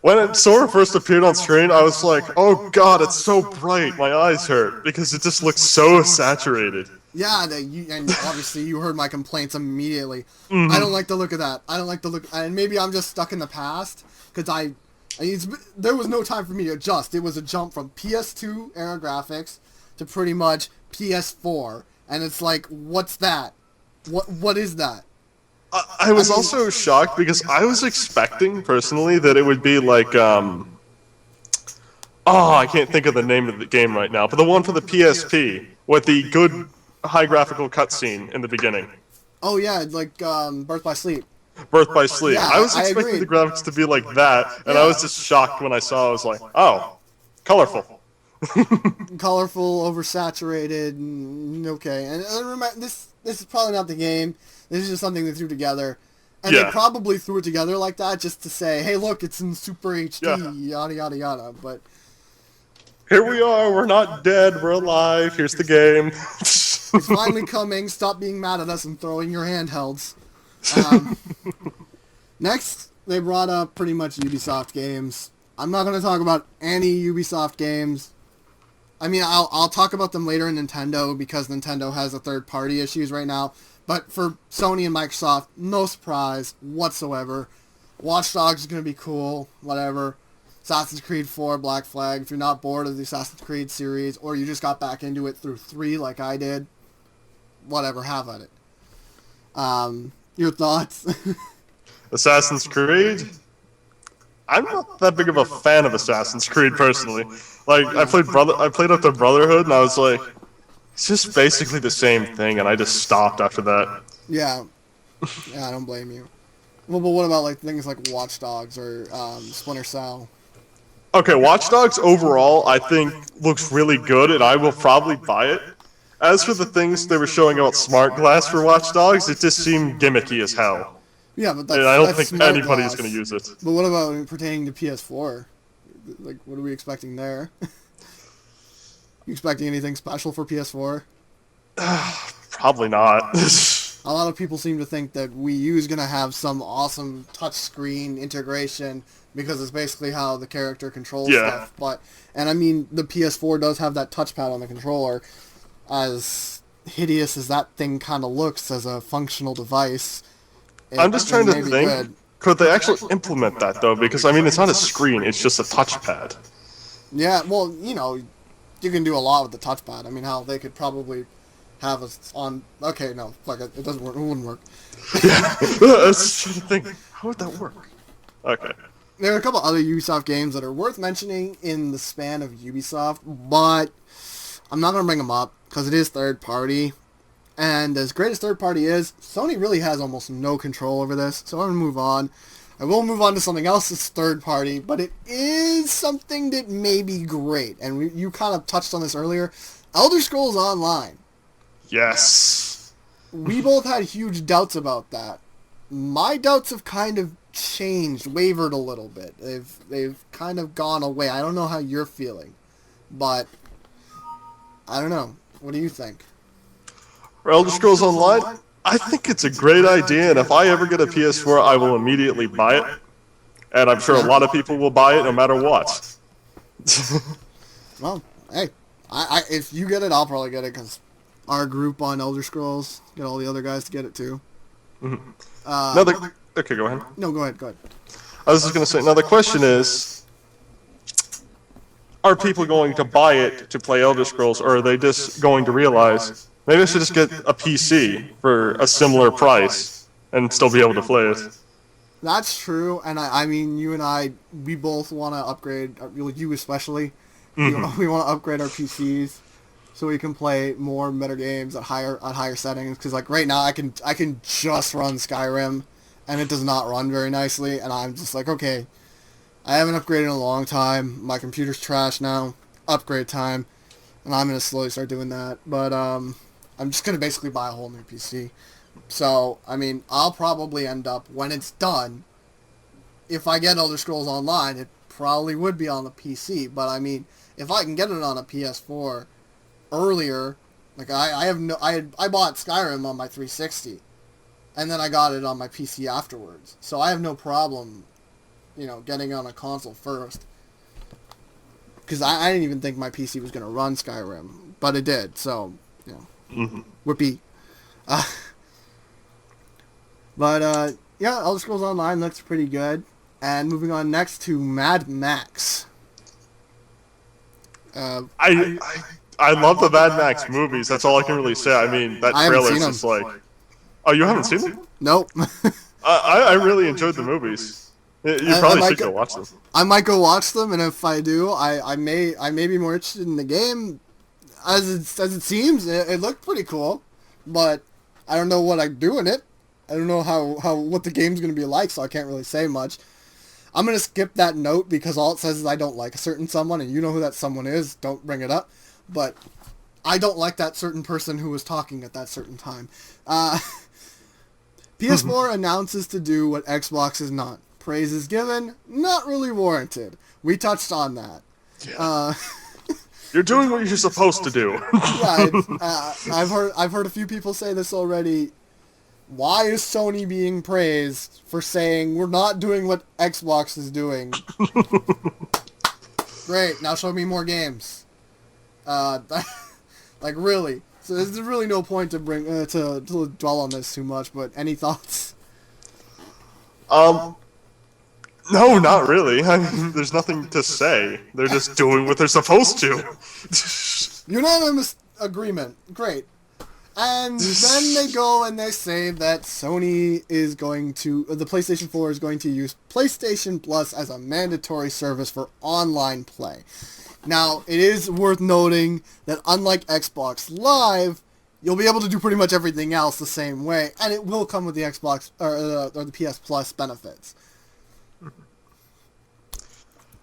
S2: When Sora first appeared on screen, I was like, oh god, it's so bright, my eyes hurt, because it just looks so saturated.
S1: Yeah, and obviously you heard my complaints immediately. Mm-hmm. I don't like the look of that. I don't like the look, and maybe I'm just stuck in the past, because there was no time for me to adjust. It was a jump from PS2 era graphics to pretty much PS4, and it's like, what's that? What is that?
S2: I was also shocked because I was expecting, personally, that it would be like, I can't think of the name of the game right now, but the one for the PSP, with the good high graphical cutscene in the beginning.
S1: Oh yeah, like Birth by Sleep.
S2: Birth by Sleep. Yeah, I was expecting the graphics to be like that, and I was just shocked when I saw it. I was like, oh, colorful.
S1: Colorful, oversaturated, okay. And remember, this is probably not the game. This is just something they threw together. And they probably threw it together like that just to say, hey, look, it's in Super HD, yada, yada, yada. But
S2: here we are, we're not dead, we're alive, here's the game.
S1: It's finally coming, stop being mad at us and throwing your handhelds. Next, they brought up pretty much Ubisoft games. I'm not going to talk about any Ubisoft games. I mean, I'll talk about them later in Nintendo because Nintendo has a third-party issues right now. But for Sony and Microsoft, no surprise whatsoever. Watch Dogs is going to be cool, whatever. Assassin's Creed 4, Black Flag. If you're not bored of the Assassin's Creed series, or you just got back into it through 3 like I did, whatever, have at it. Your thoughts?
S2: Assassin's Creed? I'm not that big of a fan of Assassin's Creed personally. Like, I played up to Brotherhood, and I was like, it's just basically the same thing, and I just stopped after that.
S1: Yeah. Yeah, I don't blame you. Well, but what about like things like Watch Dogs or Splinter Cell?
S2: Okay, Watch Dogs overall, I think, looks really good, and I will probably buy it. As for the things they were showing about Smart Glass for Watch Dogs, it just seemed gimmicky as hell.
S1: Yeah, but
S2: And I don't
S1: that's
S2: think
S1: Smart
S2: anybody's
S1: Glass.
S2: going to use it.
S1: But what about pertaining to PS4? Like, what are we expecting there? You expecting anything special for PS4?
S2: Probably not.
S1: A lot of people seem to think that Wii U is going to have some awesome touchscreen integration because it's basically how the character controls stuff. And I mean, the PS4 does have that touchpad on the controller. As hideous as that thing kind of looks as a functional device,
S2: I'm just trying to think, could they actually implement that, though? Because, I mean, it's not a screen, it's just a touchpad.
S1: Yeah, well, you can do a lot with the touchpad. I mean, how they could probably have us on... Okay, no, fuck it. It doesn't work. It wouldn't work.
S2: Yeah, I was trying to think, how would that work? Okay.
S1: There are a couple other Ubisoft games that are worth mentioning in the span of Ubisoft, but I'm not going to bring them up because it is third party. And as great as third party is, Sony really has almost no control over this, so I'm going to move on. I will move on to something else that's third party, but it is something that may be great. And you kind of touched on this earlier. Elder Scrolls Online.
S2: Yes.
S1: We both had huge doubts about that. My doubts have kind of changed, wavered a little bit. They've kind of gone away. I don't know how you're feeling, but I don't know. What do you think?
S2: For Elder Scrolls Online, I think it's a great idea, and if I ever get a PS4, I will immediately buy it. And I'm sure a lot of people will buy it no matter what.
S1: Well, hey, I if you get it, I'll probably get it, because our group on Elder Scrolls, get all the other guys to get it too.
S2: Mm-hmm. Okay, go ahead.
S1: No, go ahead.
S2: I was just going to say, now the question is, are people going to buy it to play Elder Scrolls, or are they just going to realize, maybe I should just get a PC for a similar price and still be able to play it?
S1: That's true, and I mean, you and I, we both want to upgrade, you especially,
S2: Mm-hmm.
S1: we want to upgrade our PCs so we can play more meta games at higher settings, because like right now I can just run Skyrim, and it does not run very nicely, and I'm just like, okay, I haven't upgraded in a long time, my computer's trash now, upgrade time, and I'm going to slowly start doing that, but I'm just going to basically buy a whole new PC. So, I mean, I'll probably end up, when it's done, if I get Elder Scrolls Online, it probably would be on the PC, but I mean, if I can get it on a PS4 earlier, like I bought Skyrim on my 360, and then I got it on my PC afterwards, so I have no problem, getting it on a console first, because I didn't even think my PC was going to run Skyrim, but it did, so, whoopee. But, yeah, Elder Scrolls Online looks pretty good. And moving on next to Mad Max.
S2: I love the Mad Max movies. That's all I can really say. I mean, that trailer's just like... Oh, you haven't seen them?
S1: Nope.
S2: I really enjoyed the movies. You probably should go watch them.
S1: I might go watch them, and if I do, I may be more interested in the game. As it seems, it looked pretty cool, but I don't know what I'd do in it. I don't know what the game's going to be like, so I can't really say much. I'm going to skip that note because all it says is I don't like a certain someone, and you know who that someone is. Don't bring it up. But I don't like that certain person who was talking at that certain time. PS4 announces to do what Xbox is not. Praise is given, not really warranted. We touched on that.
S2: Yeah. You're doing what you're supposed to do.
S1: Yeah, I've heard a few people say this already. Why is Sony being praised for saying we're not doing what Xbox is doing? Great, now show me more games. Like really. So there's really no point to bring to dwell on this too much. But any thoughts?
S2: No, not really. I mean, there's nothing to say. They're just doing what they're supposed to.
S1: Unanimous agreement. Great. And then they go and they say that Sony is going to, the PlayStation 4 is going to use PlayStation Plus as a mandatory service for online play. Now, it is worth noting that unlike Xbox Live, you'll be able to do pretty much everything else the same way, and it will come with the Xbox or the PS Plus benefits.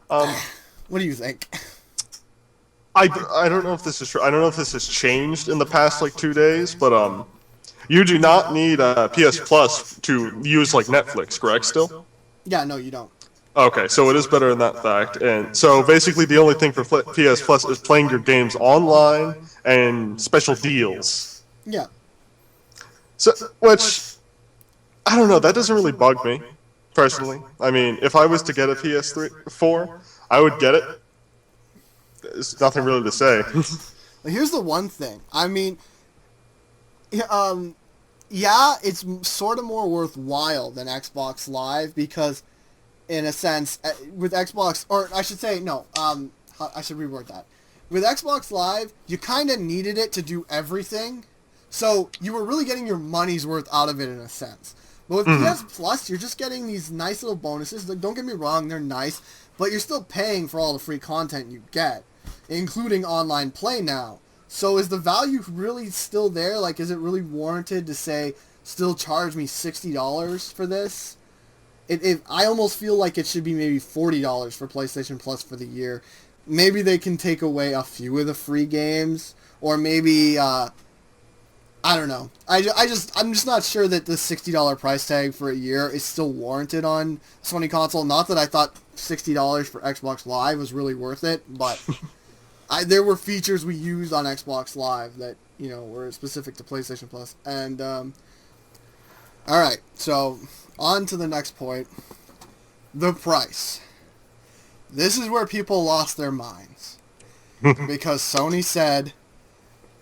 S1: What do you think?
S2: I don't know if this is true. I don't know if this has changed in the past like 2 days, but you do not need PS Plus to use like Netflix, correct? Still?
S1: Yeah, no, you don't.
S2: Okay, so it is better in that fact, and so basically the only thing for PS Plus is playing your games online and special deals.
S1: Yeah.
S2: So, which I don't know. That doesn't really bug me, personally. I mean, if I was to get a PS4, I would get it. There's nothing really to say.
S1: Here's the one thing. I mean, yeah, it's sort of more worthwhile than Xbox Live because, in a sense, with Xbox, or I should say, no, I should reword that. With Xbox Live, you kind of needed it to do everything, so you were really getting your money's worth out of it in a sense. But with PS Plus, you're just getting these nice little bonuses. Like, don't get me wrong, they're nice, but you're still paying for all the free content you get, including online play now. So is the value really still there? Like, is it really warranted to say, still charge me $60 for this? I almost feel like it should be maybe $40 for PlayStation Plus for the year. Maybe they can take away a few of the free games, or maybe, I don't know. I'm just not sure that the $60 price tag for a year is still warranted on Sony console. Not that I thought $60 for Xbox Live was really worth it, but there were features we used on Xbox Live that, were specific to PlayStation Plus. And, alright, so on to the next point. The price. This is where people lost their minds. Because Sony said,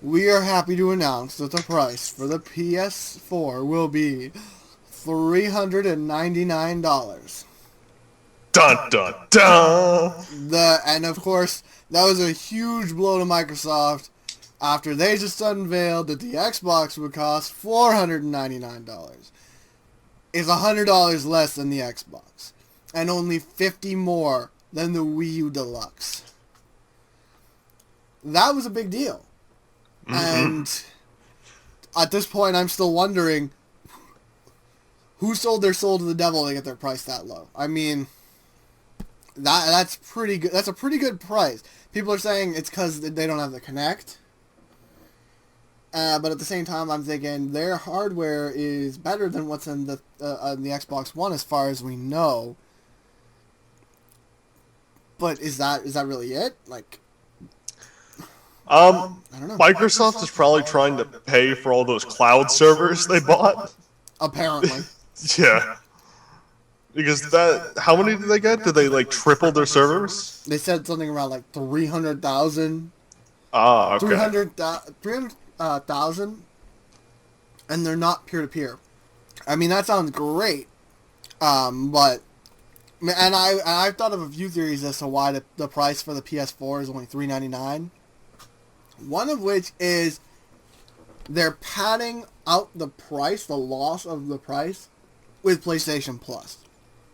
S1: we are happy to announce that the price for the PS4 will be $399.
S2: Dun dun dun!
S1: And of course, that was a huge blow to Microsoft after they just unveiled that the Xbox would cost $499. It's $100 less than the Xbox, and only $50 more than the Wii U Deluxe. That was a big deal. And at this point, I'm still wondering who sold their soul to the devil to get their price that low. I mean, that's pretty good. That's a pretty good price. People are saying it's because they don't have the Kinect. But at the same time, I'm thinking their hardware is better than what's in the Xbox One, as far as we know. But is that really it? Like,
S2: I
S1: don't know.
S2: Microsoft is probably trying to pay for all those cloud servers they bought.
S1: Apparently.
S2: Yeah. Because how many did they get? Did they, like, triple their servers?
S1: They said something around, like, 300,000.
S2: Ah, okay.
S1: 300,000. And they're not peer-to-peer. I mean, that sounds great. But... And I've thought of a few theories as to why the price for the PS4 is only $399. One of which is they're padding out the price, the loss of the price, with PlayStation Plus.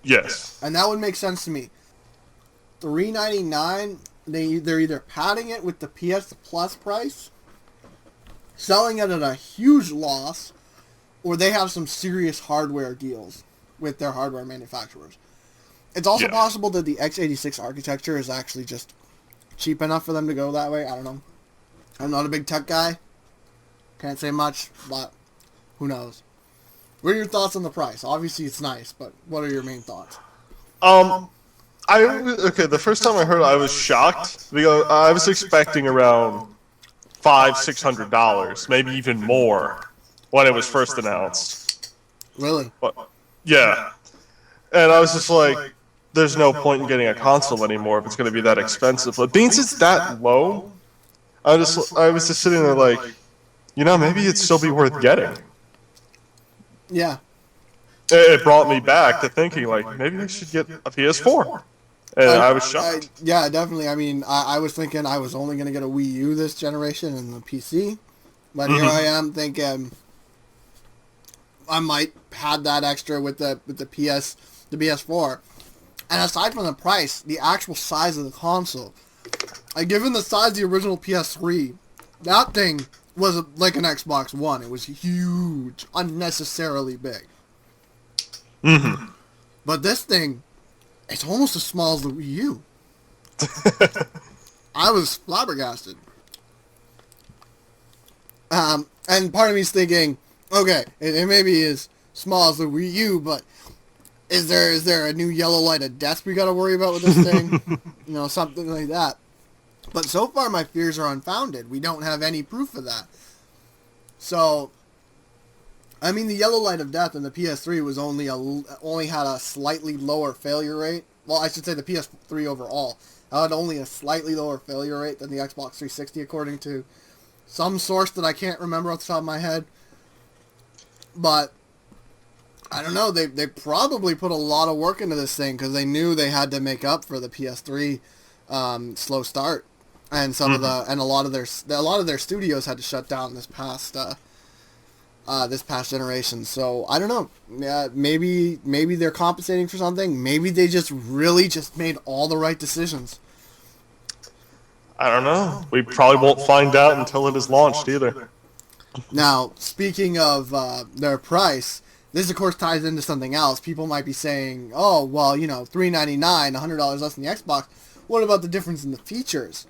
S2: Yes.
S1: And that would make sense to me. $399, they're either padding it with the PS Plus price, selling it at a huge loss, or they have some serious hardware deals with their hardware manufacturers. It's also possible that the x86 architecture is actually just cheap enough for them to go that way. I don't know. I'm not a big tech guy. Can't say much, but who knows. What are your thoughts on the price? Obviously it's nice, but what are your main thoughts?
S2: The first time I heard it, I was shocked because I was expecting around $500-$600, maybe even more, when it was first announced.
S1: Really?
S2: But, yeah. And I was just like, there's no point in getting a console anymore if it's going to be that expensive. But being it's that low, I was just sitting there like, maybe it'd still be worth getting.
S1: Yeah.
S2: it brought me back to thinking, like, maybe I should get a PS4. And I was shocked.
S1: Yeah, definitely. I mean, I was thinking I was only going to get a Wii U this generation and the PC. But here I am thinking I might have that extra with the PS4. And aside from the price, the actual size of the console, given the size of the original PS3, that thing was like an Xbox One. It was huge, unnecessarily big. But this thing, it's almost as small as the Wii U. I was flabbergasted. And part of me's thinking, okay, it may be as small as the Wii U, but is there a new yellow light of death we got to worry about with this thing? Something like that. But so far, my fears are unfounded. We don't have any proof of that. So, I mean, the yellow light of death in the PS3 was only had a slightly lower failure rate. Well, I should say the PS3 overall had only a slightly lower failure rate than the Xbox 360, according to some source that I can't remember off the top of my head. But I don't know. They probably put a lot of work into this thing because they knew they had to make up for the PS3 slow start, and a lot of their studios had to shut down this past generation. So I don't know. Yeah, maybe they're compensating for something. Maybe they just really just made all the right decisions.
S2: I don't know. We probably won't find out until it is launched either.
S1: Now, speaking of their price, this of course ties into something else. People might be saying, "Oh, well, $399, $100 less than the Xbox. What about the difference in the features?"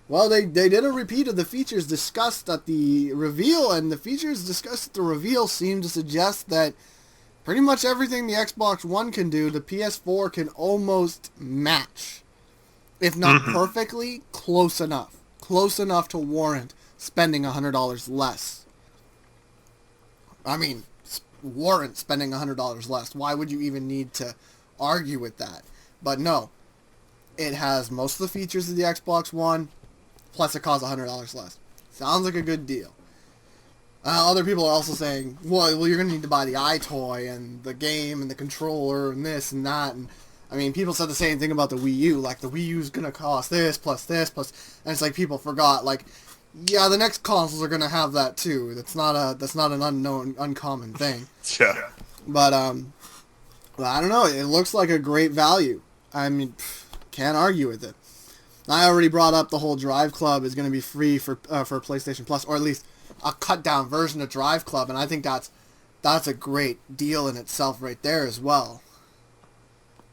S1: Well, they did a repeat of the features discussed at the reveal, and the features discussed at the reveal seem to suggest that pretty much everything the Xbox One can do, the PS4 can almost match. If not perfectly, close enough. Close enough to warrant spending $100 less. I mean, warrant spending $100 less. Why would you even need to argue with that? But no. It has most of the features of the Xbox One, plus it costs $100 less. Sounds like a good deal. Other people are also saying, well, you're going to need to buy the iToy and the game and the controller and this and that. And I mean, people said the same thing about the Wii U. Like, the Wii U's going to cost this, plus... And it's like people forgot, like, yeah, the next consoles are going to have that too. That's not an uncommon thing.
S2: Yeah.
S1: But, I don't know. It looks like a great value. I mean, can't argue with it. I already brought up the whole Drive Club is going to be free for PlayStation Plus, or at least a cut-down version of Drive Club, and I think that's a great deal in itself right there as well.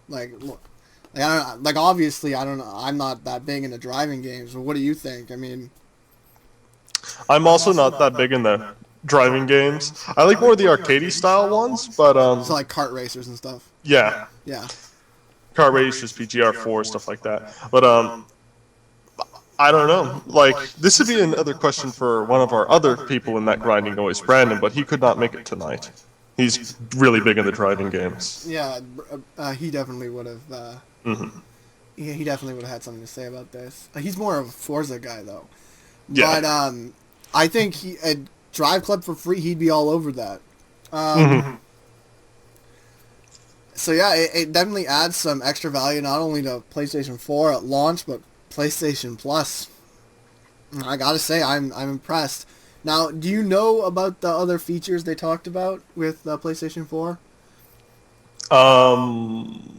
S1: Like, look, I don't know, like, obviously, I don't know, I'm not that big into driving games, but what do you think? I mean,
S2: I'm also not that big in the driving games. I like more of the arcadey style ones, but
S1: so like kart racers and stuff.
S2: Yeah.
S1: Yeah.
S2: Kart racers, PGR4, stuff like that. But I don't know. Like, this would be another question for one of our other people in that grinding noise, Brandon, but he could not make it tonight. He's really big in the driving games.
S1: Yeah, he definitely would have. He definitely would have had something to say about this. He's more of a Forza guy, though. Yeah. But I think a Drive Club for free, he'd be all over that. So yeah, it definitely adds some extra value not only to PlayStation 4 at launch, but PlayStation Plus. I gotta say, I'm impressed. Now, do you know about the other features they talked about with PlayStation 4?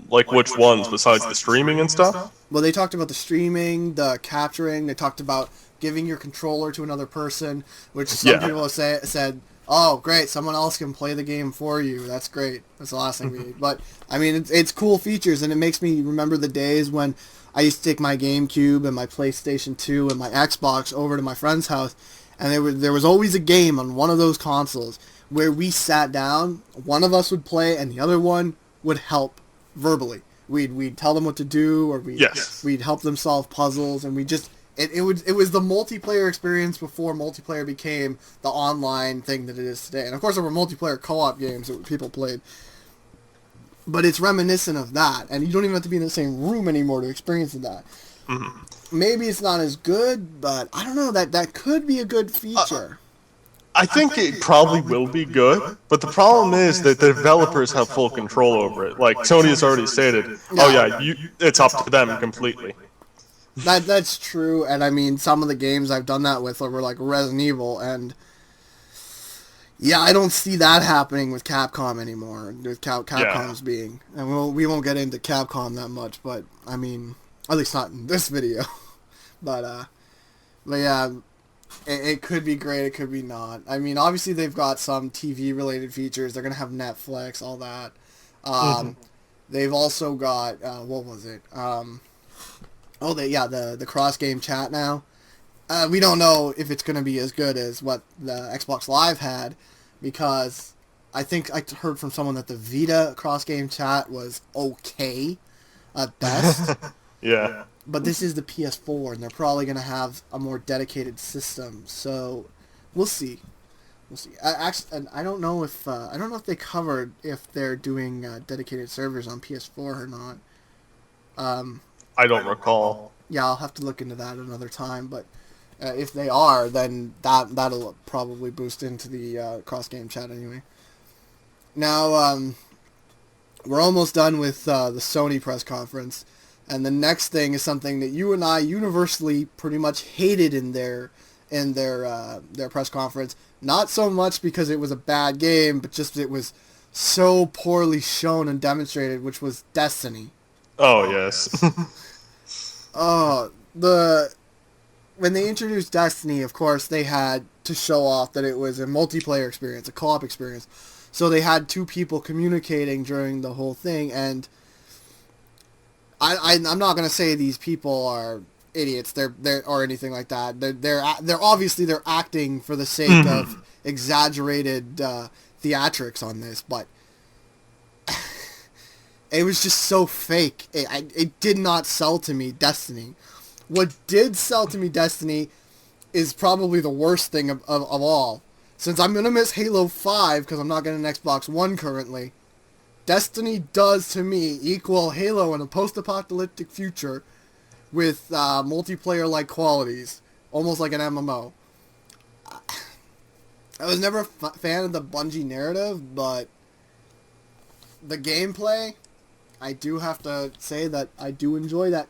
S2: Like which ones besides the streaming and stuff?
S1: Well, they talked about the streaming, the capturing. They talked about giving your controller to another person, which some people have said, "Oh, great! Someone else can play the game for you. That's great. That's the last thing we need." But I mean, it's cool features, and it makes me remember the days when I used to take my GameCube and my PlayStation 2 and my Xbox over to my friend's house, and there was always a game on one of those consoles where we sat down, one of us would play, and the other one would help verbally. We'd tell them what to do, or we'd help them solve puzzles, and it was the multiplayer experience before multiplayer became the online thing that it is today. And of course there were multiplayer co-op games that people played. But it's reminiscent of that, and you don't even have to be in the same room anymore to experience that. Maybe it's not as good, but I don't know, that could be a good feature.
S2: I think it probably will be good, but the problem is that the developers have full control over it. Like Sony has already stated, oh yeah, it's up to them completely.
S1: That's true, and I mean, some of the games I've done that with were like Resident Evil, and yeah, I don't see that happening with Capcom anymore. With Capcom's being, and we won't get into Capcom that much, but I mean, at least not in this video. but yeah, it could be great, it could be not. I mean, obviously they've got some TV related features. They're gonna have Netflix, all that. They've also got what was it? The cross game chat now. We don't know if it's going to be as good as what the Xbox Live had, because I think I heard from someone that the Vita cross game chat was okay at best.
S2: Yeah.
S1: But this is the PS4, and they're probably going to have a more dedicated system. So we'll see. We'll see. I don't know if they covered if they're doing dedicated servers on PS4 or not.
S2: I don't recall.
S1: Yeah, I'll have to look into that another time. But if they are, then that'll probably boost into the cross game chat anyway. Now we're almost done with the Sony press conference. And the next thing is something that you and I universally pretty much hated in their press conference. Not so much because it was a bad game, but just it was so poorly shown and demonstrated, which was Destiny.
S2: Oh yes.
S1: When they introduced Destiny, of course, they had to show off that it was a multiplayer experience, a co-op experience. So they had two people communicating during the whole thing, and I'm not gonna say these people are idiots. They're or anything like that. They're obviously they're acting for the sake of exaggerated theatrics on this, but it was just so fake. It did not sell to me Destiny. What did sell to me Destiny is probably the worst thing of all. Since I'm gonna miss Halo 5 because I'm not getting an Xbox One currently. Destiny does, to me, equal Halo in a post-apocalyptic future with multiplayer-like qualities, almost like an MMO. I was never a fan of the Bungie narrative, but the gameplay, I do have to say that I do enjoy that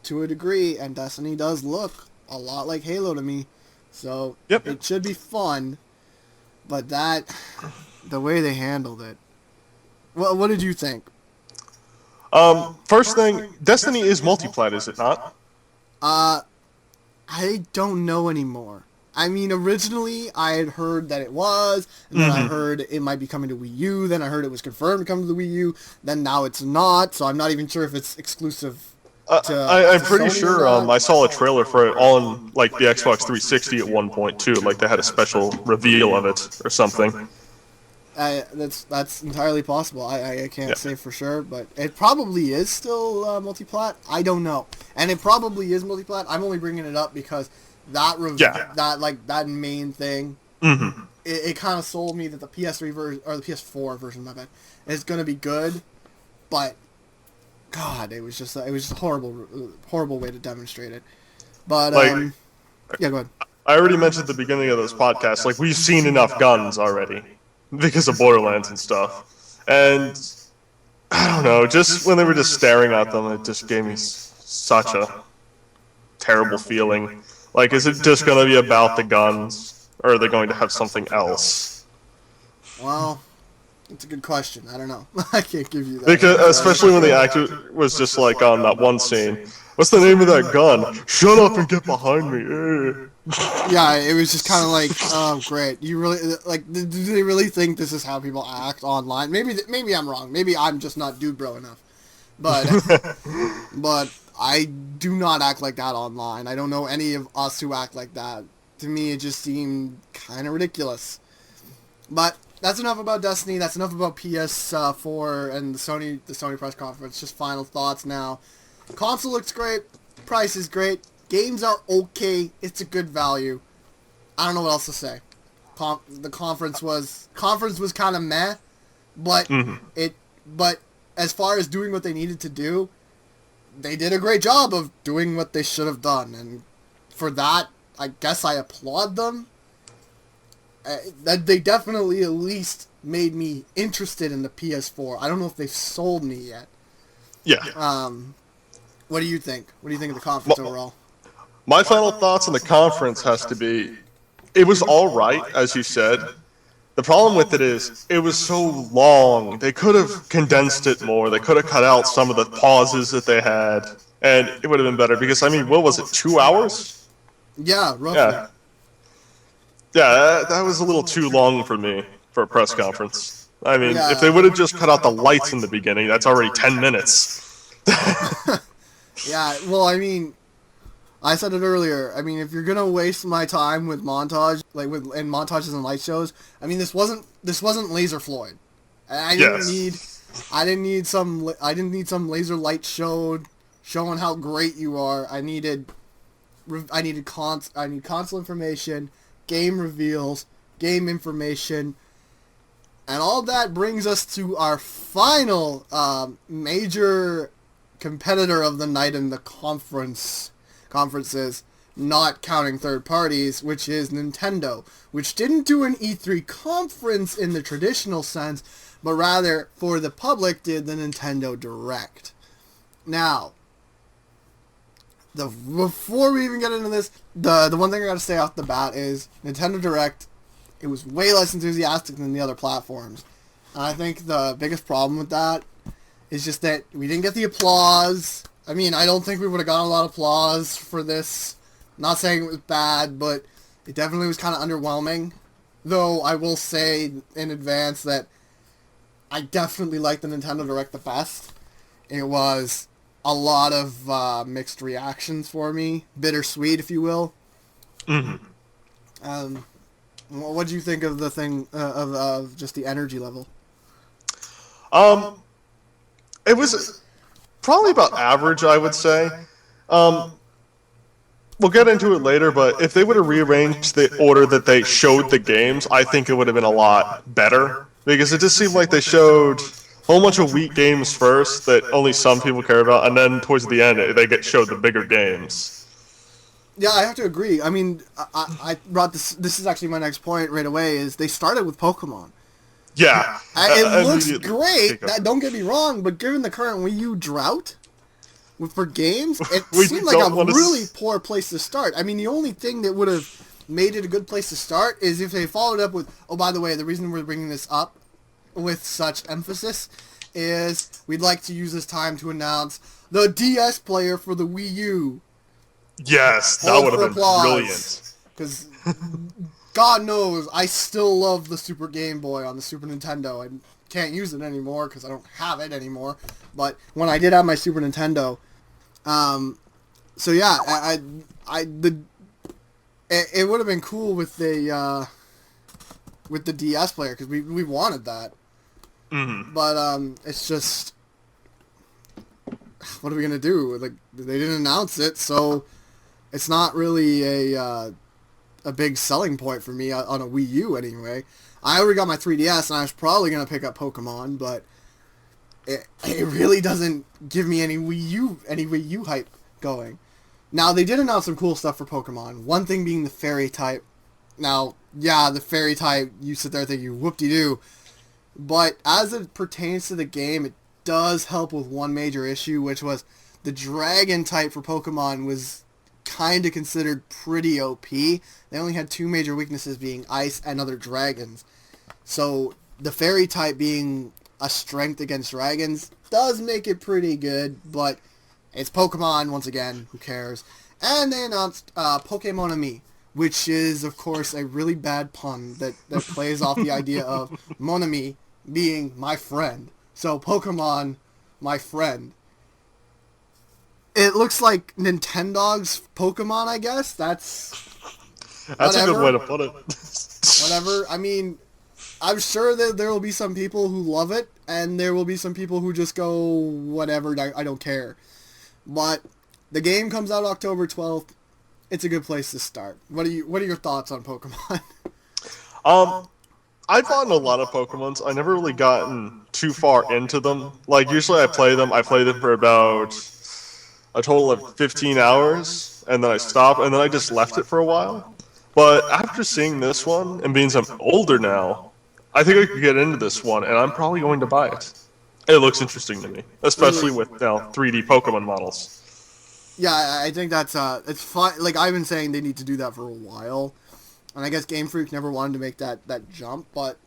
S1: to a degree, and Destiny does look a lot like Halo to me, so It should be fun, but the way they handled it. Well, what did you think?
S2: First thing, Destiny is multiplat, is it not?
S1: I don't know anymore. I mean, originally I had heard that it was, and then I heard it might be coming to Wii U, then I heard it was confirmed to come to the Wii U, then now it's not, so I'm not even sure if it's exclusive to
S2: I'm pretty
S1: Sony
S2: sure I saw a trailer for it on like the Xbox 360 at one point too, like they had a special reveal of it or something.
S1: That's entirely possible. I can't say for sure, but it probably is still multiplat. I don't know, and it probably is multiplat. I'm only bringing it up because that main thing. It kind of sold me that the PS3 version or the PS4 version, my bad, is gonna be good, but God, it was just a horrible way to demonstrate it. But yeah, go ahead.
S2: I already mentioned at the beginning of this podcast, like we've seen enough guns already. Because of Borderlands and stuff. And, I don't know, just when they were just staring at them, it just gave me such a terrible feeling. Like, is it just going to be about the guns, or are they going to have something else?
S1: Well, it's a good question. I don't know. I can't give you that.
S2: Because, especially when the actor was just like on that one scene. What's the name of that gun? Shut up and get behind me.
S1: Yeah, it was just kind of like, oh, great. You really, like, do they really think this is how people act online? Maybe I'm wrong. Maybe I'm just not dude bro enough. But, but I do not act like that online. I don't know any of us who act like that. To me, it just seemed kind of ridiculous. But that's enough about Destiny. That's enough about PS4 and the Sony press conference. Just final thoughts now. Console looks great. Price is great. Games are okay. It's a good value. I don't know what else to say. The conference was kind of meh, but but as far as doing what they needed to do, they did a great job of doing what they should have done, and for that, I guess I applaud them. That they definitely at least made me interested in the PS4. I don't know if they've sold me yet.
S2: Yeah.
S1: What do you think? What do you think of the conference overall?
S2: My final thoughts on the conference has to be, it was all right, as you said. The problem with it is, it was so long. They could have condensed it more. They could have cut out some of the pauses that they had, and it would have been better. Because, I mean, what was it, 2 hours?
S1: Yeah, roughly.
S2: Yeah. Yeah, that was a little too long for me for a press conference. I mean, if they would have just cut out the lights in the beginning, that's already 10 minutes.
S1: Yeah, well, I mean, I said it earlier. I mean, if you're gonna waste my time with montage, like and montages and light shows, I mean, this wasn't Laser Floyd. I didn't need some laser light show showing how great you are. I need console information, game reveals, game information, and all that brings us to our final major competitor of the night in the conferences, not counting third parties, which is Nintendo, which didn't do an E3 conference in the traditional sense, but rather for the public did the Nintendo Direct. Now, before we even get into this, the one thing I gotta say off the bat is Nintendo Direct, it was way less enthusiastic than the other platforms. And I think the biggest problem with that is just that we didn't get the applause. I mean, I don't think we would have gotten a lot of applause for this. Not saying it was bad, but it definitely was kind of underwhelming. Though I will say in advance that I definitely liked the Nintendo Direct the best. It was a lot of mixed reactions for me. Bittersweet, if you will.
S2: Mm-hmm.
S1: What do you think of the thing, of just the energy level?
S2: It was probably about average, I would say. We'll get into it later, but if they would have rearranged the order that they showed the games, I think it would have been a lot better. Because it just seemed like they showed a whole bunch of weak games first that only some people care about, and then towards the end, they showed the bigger games.
S1: Yeah, I have to agree. I mean, I brought this is actually my next point right away, is they started with Pokemon.
S2: Yeah.
S1: It looks great, don't get me wrong, but given the current Wii U drought for games, it seemed like a really poor place to start. I mean, the only thing that would have made it a good place to start is if they followed up with, oh, by the way, the reason we're bringing this up with such emphasis is we'd like to use this time to announce the DS player for the Wii U.
S2: Yes, that would have been brilliant.
S1: Because God knows, I still love the Super Game Boy on the Super Nintendo. I can't use it anymore because I don't have it anymore. But when I did have my Super Nintendo, so yeah, it would have been cool with the DS player because we wanted that.
S2: Mm-hmm.
S1: But it's just, what are we gonna do? Like, they didn't announce it, so it's not really a big selling point for me on a Wii U anyway. I already got my 3DS, and I was probably gonna pick up Pokemon, but it really doesn't give me any Wii U hype going. Now, they did announce some cool stuff for Pokemon. One thing being the Fairy type. Now, yeah, the Fairy type, you sit there thinking, whoop-de-doo. But as it pertains to the game, it does help with one major issue, which was the Dragon type for Pokemon was kind of considered pretty OP. They only had two major weaknesses, being Ice and other dragons. So the Fairy type being a strength against dragons does make it pretty good, but it's Pokemon, once again, who cares? And they announced Pokemon Me, which is, of course, a really bad pun that plays off the idea of Mon Ami being my friend. So Pokemon, my friend. It looks like Nintendo's Pokemon, I guess. That's
S2: a good way to put it.
S1: Whatever. I mean, I'm sure that there will be some people who love it, and there will be some people who just go, whatever, I don't care. But the game comes out October 12th. It's a good place to start. What are your thoughts on Pokemon?
S2: I've gotten a lot of Pokemons. I never really gotten too far into them. Like, usually I play them for about a total of 15 hours, and then I stop, and then I just left it for a while. But after seeing this one, and being some older now, I think I could get into this one, and I'm probably going to buy it. It looks interesting to me, especially with now 3D Pokemon models.
S1: Yeah, I think that's it's fun. Like I've been saying, they need to do that for a while, and I guess Game Freak never wanted to make that jump, but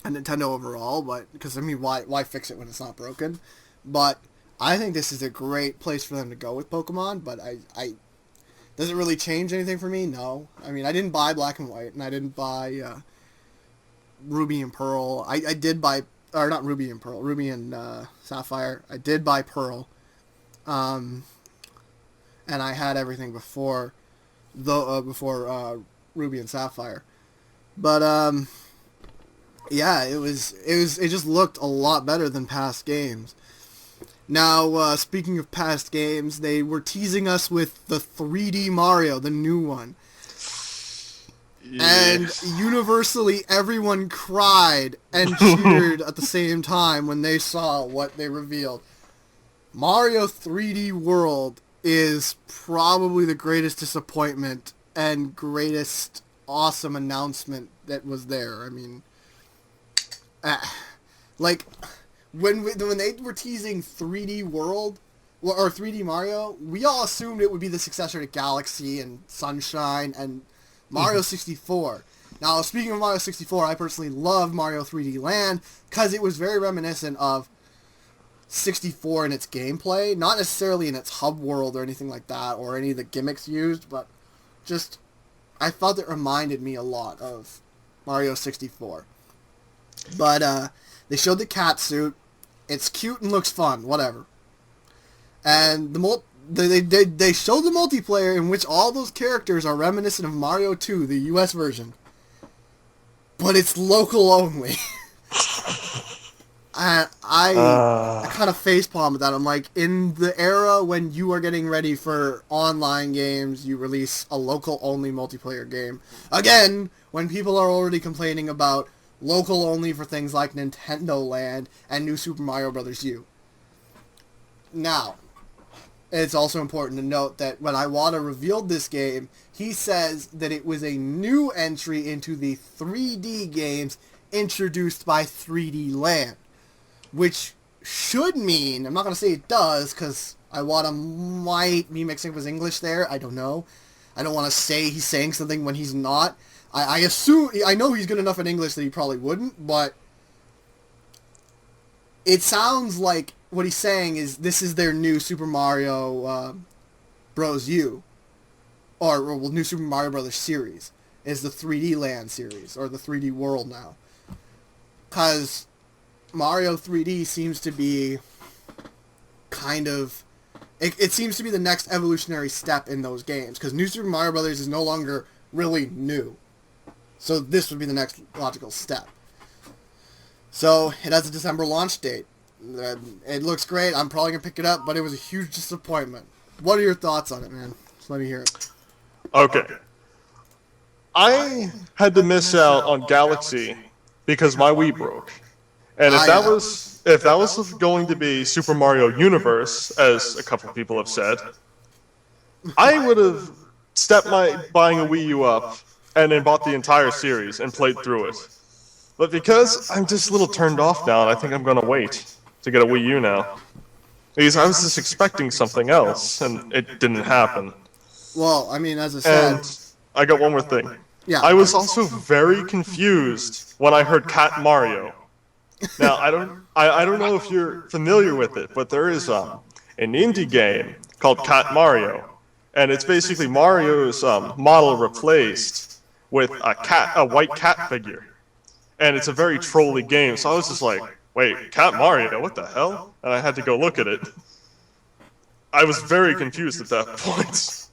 S1: and Nintendo overall, but because I mean, why fix it when it's not broken? But I think this is a great place for them to go with Pokemon. But I does it really change anything for me? No. I mean, I didn't buy Black and White, and I didn't buy Ruby and Pearl. I did buy, or not Ruby and Pearl, Ruby and Sapphire. I did buy Pearl. Um, and I had everything before Ruby and Sapphire. But yeah, it just looked a lot better than past games. Now, speaking of past games, they were teasing us with the 3D Mario, the new one.
S2: Yes.
S1: And universally, everyone cried and cheered at the same time when they saw what they revealed. Mario 3D World is probably the greatest disappointment and greatest awesome announcement that was there. I mean, like, when they were teasing 3D World, or 3D Mario, we all assumed it would be the successor to Galaxy and Sunshine and Mario 64. Now, speaking of Mario 64, I personally love Mario 3D Land because it was very reminiscent of 64 in its gameplay, not necessarily in its hub world or anything like that, or any of the gimmicks used, but just, I felt it reminded me a lot of Mario 64. But, they showed the cat suit. It's cute and looks fun, whatever. And they showed the multiplayer in which all those characters are reminiscent of Mario 2, the US version. But it's local only. I kind of facepalm with that. I'm like, in the era when you are getting ready for online games, you release a local only multiplayer game. Again, when people are already complaining about local only for things like Nintendo Land and New Super Mario Bros. U. Now, it's also important to note that when Iwata revealed this game, he says that it was a new entry into the 3D games introduced by 3D Land. Which should mean, I'm not going to say it does, because Iwata might be mixing up his English there, I don't know. I don't want to say he's saying something when he's not. I assume, I know he's good enough in English that he probably wouldn't, but it sounds like what he's saying is this is their new Super Mario Bros. U. Or, well, new Super Mario Bros. Series. Is the 3D Land series, or the 3D World now. Because Mario 3D seems to be kind of... It seems to be the next evolutionary step in those games, because New Super Mario Bros. Is no longer really new. So this would be the next logical step. So it has a December launch date. It looks great. I'm probably going to pick it up, but it was a huge disappointment. What are your thoughts on it, man? Just let me hear it.
S2: Okay. I had to miss out on Galaxy because my Wii broke. And if that was going to be Super Mario Universe, as a couple of people have said, I would have stepped my buying a Wii U up and then bought the entire series and played through it. But because I'm just a little turned off now, and I think I'm going to wait to get a Wii U now. Because I was just expecting something else, and it didn't happen.
S1: Well, I mean, as I said...
S2: And I got one more thing.
S1: Yeah.
S2: I was also very confused when I heard Cat Mario. Now, I don't know if you're familiar with it, but there is an indie game called Cat Mario. And it's basically Mario's model replaced with a white cat figure. And it's a very trolly game, so I was just like, wait, Cat Mario, what the hell? And I had to go look at it. I was very confused at that point.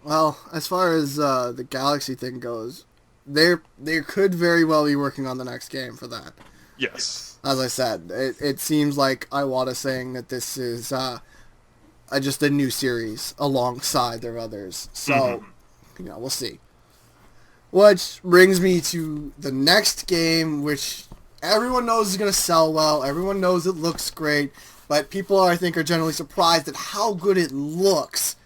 S1: Well, as far as the Galaxy thing goes, they could very well be working on the next game for that.
S2: Yes.
S1: As I said, it seems like Iwata saying that this is just a new series alongside their others. So, we'll see. Which brings me to the next game, which everyone knows is going to sell well. Everyone knows it looks great. But people, I think, are generally surprised at how good it looks.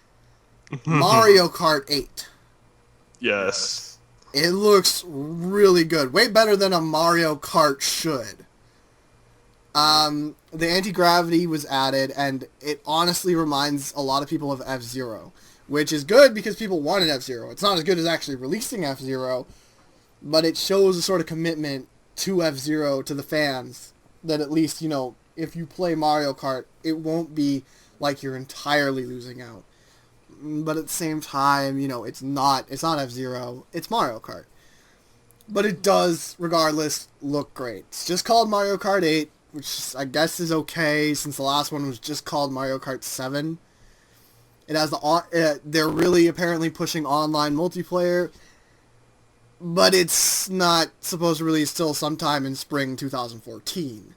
S1: Mario Kart 8.
S2: Yes.
S1: It looks really good. Way better than a Mario Kart should. The anti-gravity was added, and it honestly reminds a lot of people of F-Zero, which is good because people wanted F-Zero. It's not as good as actually releasing F-Zero, but it shows a sort of commitment to F-Zero, to the fans, that at least, if you play Mario Kart, it won't be like you're entirely losing out. But at the same time, it's not F-Zero, it's Mario Kart. But it does, regardless, look great. It's just called Mario Kart 8, which I guess is okay since the last one was just called Mario Kart 7. It has they're really apparently pushing online multiplayer, but it's not supposed to release till sometime in spring 2014.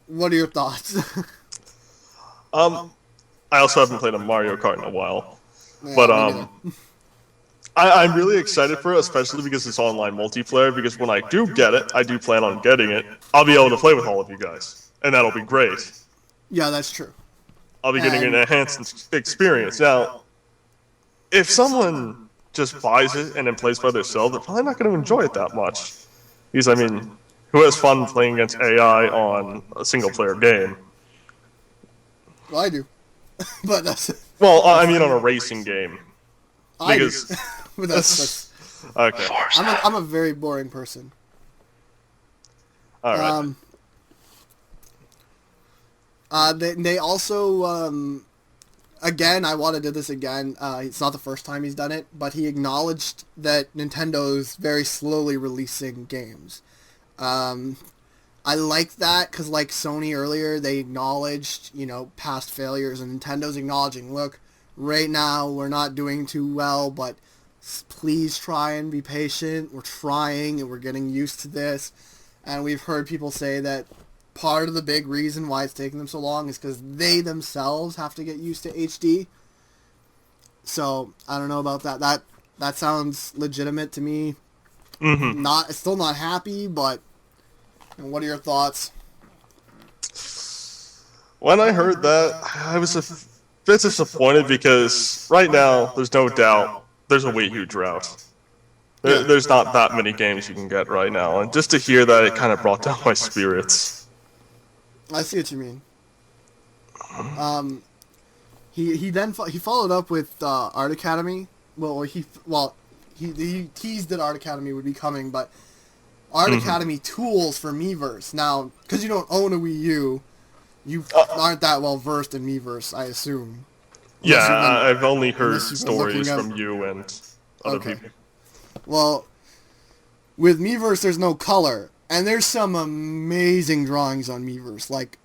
S1: What are your thoughts?
S2: I also haven't played a Mario Kart in a while,
S1: Yeah,
S2: but
S1: me neither.
S2: I'm really excited for it, especially because it's online multiplayer. Because when I do get it, I do plan on getting it. I'll be able to play with all of you guys, and that'll be great.
S1: Yeah, that's true.
S2: I'll be getting an
S1: And
S2: enhanced experience. Now, if someone just buys it and then plays by themselves, they're probably not going to enjoy it that much. Because, I mean, who has fun playing against AI on a single-player game?
S1: well, I do, but that's
S2: Well, I mean on a racing game.
S1: I do.
S2: Because...
S1: But that's
S2: Okay.
S1: I'm a very boring person.
S2: Alright.
S1: They also, again, I want to do this again. It's not the first time he's done it, but he acknowledged that Nintendo's very slowly releasing games. I like that because, like Sony earlier, they acknowledged, past failures, and Nintendo's acknowledging, look, right now we're not doing too well, but please try and be patient. We're trying, and we're getting used to this. And we've heard people say that part of the big reason why it's taking them so long is because they themselves have to get used to HD. So, I don't know about that. That sounds legitimate to me.
S2: Mm-hmm.
S1: Still not happy, but what are your thoughts?
S2: When I heard that, I was a bit disappointed because right now, there's no doubt, there's a Wii U drought. There's not that many games you can get right now, and just to hear that, it kind of brought down my spirits.
S1: I see what you mean. He followed up with Art Academy. He teased that Art Academy would be coming, but Art Academy tools for Miiverse. Now, because you don't own a Wii U, you aren't that well versed in Miiverse, I assume.
S2: Yeah, I've only heard
S1: unless you've been
S2: stories
S1: looking up-
S2: from you and other people.
S1: Well, with Miiverse, there's no color, and there's some amazing drawings on Miiverse, like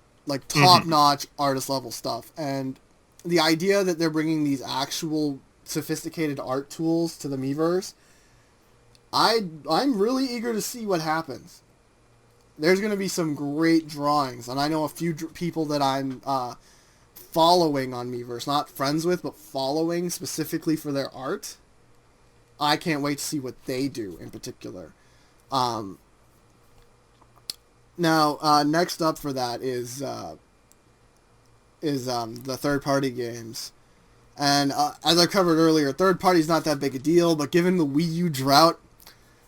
S1: top-notch artist level stuff. And the idea that they're bringing these actual sophisticated art tools to the Miiverse, I'm really eager to see what happens. There's going to be some great drawings, and I know a few people that I'm following on Miiverse, not friends with, but following specifically for their art. I can't wait to see what they do in particular. Now, next up for that is the third-party games. And as I covered earlier, third-party is not that big a deal, but given the Wii U drought,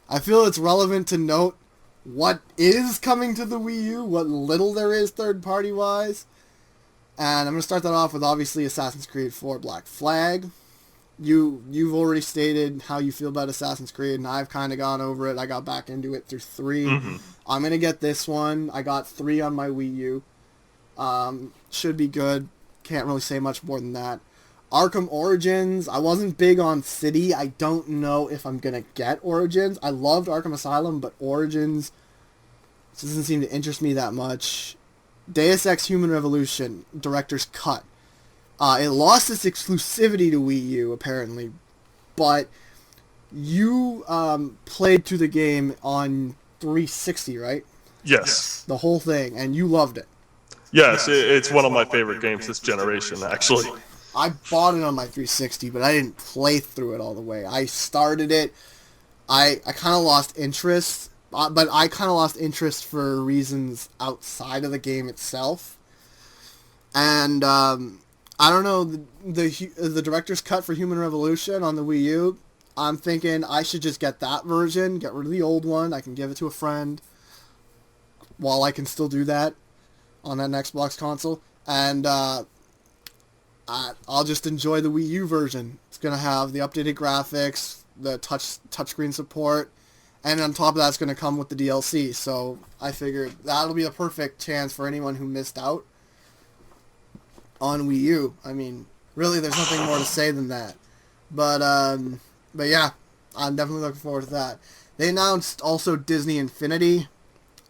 S1: I feel it's relevant to note what is coming to the Wii U, what little there is third-party-wise. And I'm going to start that off with, obviously, Assassin's Creed 4 Black Flag. You've already stated how you feel about Assassin's Creed, and I've kind of gone over it. I got back into it through 3. I'm going to get this one. I got 3 on my Wii U. Should be good. Can't really say much more than that. Arkham Origins. I wasn't big on City. I don't know if I'm going to get Origins. I loved Arkham Asylum, but Origins doesn't seem to interest me that much. Deus Ex Human Revolution, Director's Cut. It lost its exclusivity to Wii U, apparently, but you played through the game on 360, right?
S2: Yes.
S1: The whole thing, and you loved it.
S2: Yes, it's one of my favorite games this generation, actually.
S1: I bought it on my 360, but I didn't play through it all the way. I started it. I kind of lost interest, but I kind of lost interest for reasons outside of the game itself. And I don't know, the director's cut for Human Revolution on the Wii U, I'm thinking I should just get that version, get rid of the old one. I can give it to a friend while I can still do that on that Xbox console. And I'll just enjoy the Wii U version. It's going to have the updated graphics, the touchscreen support, and on top of that, it's going to come with the DLC. So I figured that'll be a perfect chance for anyone who missed out on Wii U. I mean, really, there's nothing more to say than that. But yeah, I'm definitely looking forward to that. They announced also Disney Infinity.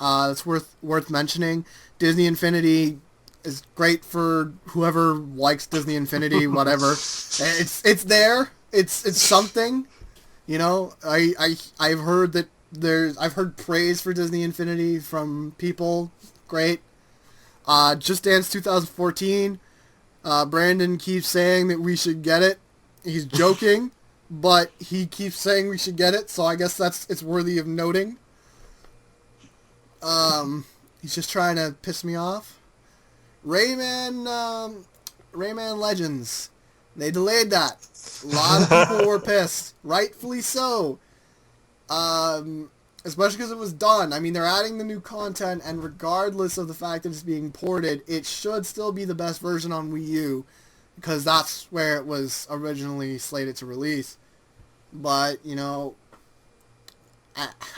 S1: It's worth mentioning. Disney Infinity is great for whoever likes Disney Infinity, whatever. It's there. It's something. You know, I've heard that I've heard praise for Disney Infinity from people. Great. Just Dance 2014. Brandon keeps saying that we should get it. He's joking, but he keeps saying we should get it, so I guess it's worthy of noting. He's just trying to piss me off. Rayman Legends. They delayed that. A lot of people were pissed. Rightfully so. Especially because it was done. I mean, they're adding the new content, and regardless of the fact that it's being ported, it should still be the best version on Wii U, because that's where it was originally slated to release. But, you know,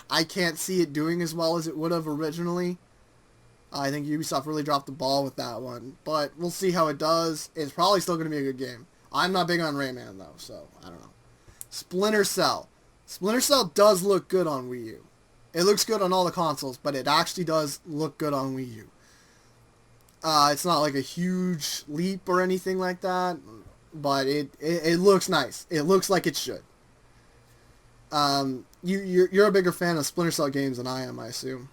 S1: I can't see it doing as well as it would have originally. I think Ubisoft really dropped the ball with that one. But we'll see how it does. It's probably still going to be a good game. I'm not big on Rayman, though, so I don't know. Splinter Cell. Splinter Cell does look good on Wii U. It looks good on all the consoles, but it actually does look good on Wii U. It's not like a huge leap or anything like that, but it looks nice. It looks like it should. You're a bigger fan of Splinter Cell games than I am, I assume.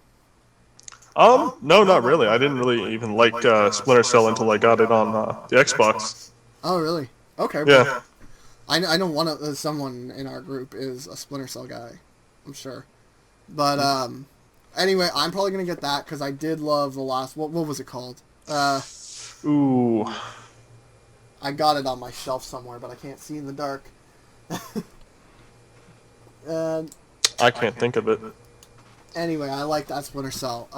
S2: No, not really. I didn't really even like Splinter Cell until I got it on the Xbox.
S1: Oh, really? Okay.
S2: Yeah.
S1: Well, I know someone in our group is a Splinter Cell guy. I'm sure. But anyway, I'm probably gonna get that because I did love the last. What was it called?
S2: Ooh.
S1: I got it on my shelf somewhere, but I can't see in the dark.
S2: I can't think of it.
S1: Anyway, I like that Splinter Cell.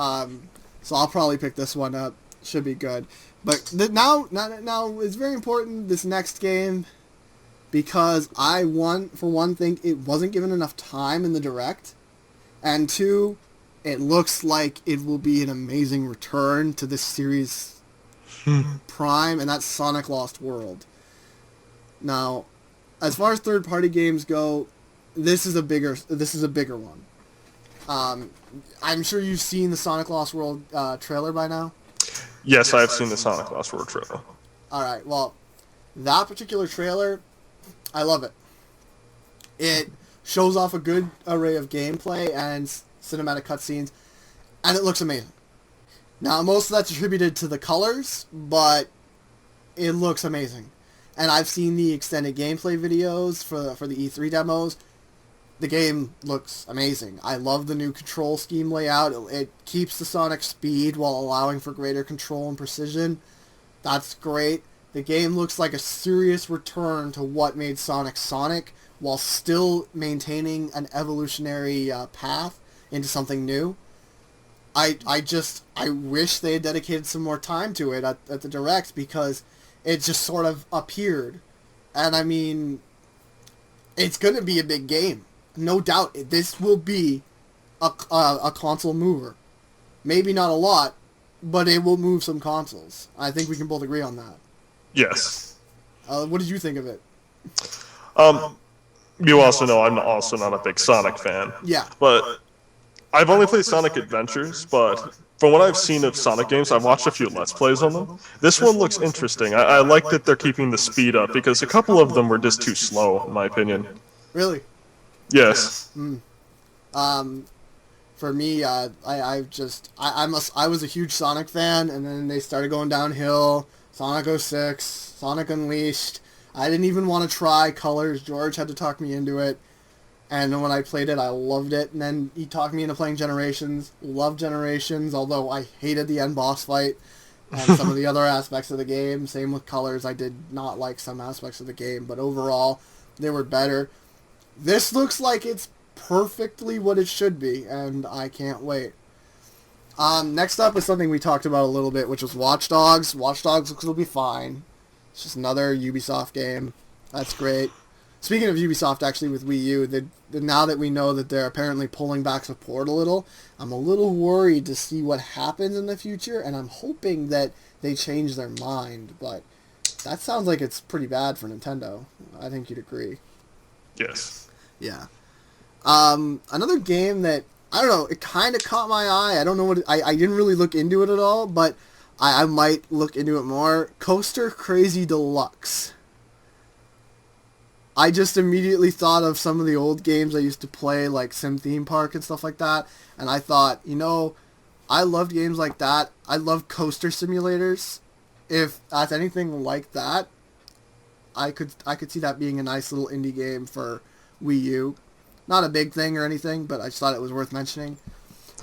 S1: So I'll probably pick this one up. Should be good. But now it's very important, this next game, because for one thing, it wasn't given enough time in the Direct, and two, it looks like it will be an amazing return to this series prime, and that's Sonic Lost World. Now, as far as third-party games go, this is a bigger one. I'm sure you've seen the Sonic Lost World trailer by now.
S2: Yes, I've seen the Sonic Lost World trailer.
S1: Alright, well, that particular trailer, I love it. It shows off a good array of gameplay and cinematic cutscenes, and it looks amazing. Now, most of that's attributed to the colors, but it looks amazing. And I've seen the extended gameplay videos for the E3 demos. The game looks amazing. I love the new control scheme layout. It keeps the Sonic speed while allowing for greater control and precision. That's great. The game looks like a serious return to what made Sonic Sonic, while still maintaining an evolutionary path into something new. I wish they had dedicated some more time to it at the Direct, because it just sort of appeared. And I mean, it's going to be a big game. No doubt, this will be a console mover. Maybe not a lot, but it will move some consoles. I think we can both agree on that.
S2: Yes.
S1: What did you think of it?
S2: You also know I'm also not a big Sonic fan.
S1: Yeah.
S2: But I've only played Sonic Adventures, but from what I've seen of Sonic games, I've watched a few Let's Plays on them. This one looks interesting. I like that they're keeping the speed up, because a couple of them were just too slow, in my opinion.
S1: Really?
S2: Yes.
S1: For me, I was a huge Sonic fan, and then they started going downhill. Sonic 06, Sonic Unleashed. I didn't even want to try Colors. George had to talk me into it. And then when I played it, I loved it. And then he talked me into playing Generations. Loved Generations, although I hated the end boss fight and some of the other aspects of the game. Same with Colors. I did not like some aspects of the game, but overall, they were better. This looks like it's perfectly what it should be, and I can't wait. Next up is something we talked about a little bit, which was Watch Dogs. Watch Dogs looks to be fine. It's just another Ubisoft game. That's great. Speaking of Ubisoft, actually, with Wii U, now that we know that they're apparently pulling back support a little, I'm a little worried to see what happens in the future, and I'm hoping that they change their mind, but that sounds like it's pretty bad for Nintendo. I think you'd agree.
S2: Yes.
S1: Yeah. Another game that, I don't know, it kind of caught my eye. I don't know what, I didn't really look into it at all, but I might look into it more. Coaster Crazy Deluxe. I just immediately thought of some of the old games I used to play, like Sim Theme Park and stuff like that, and I thought, I loved games like that. I love coaster simulators. If that's anything like that, I could see that being a nice little indie game for Wii U. Not a big thing or anything, but I just thought it was worth mentioning.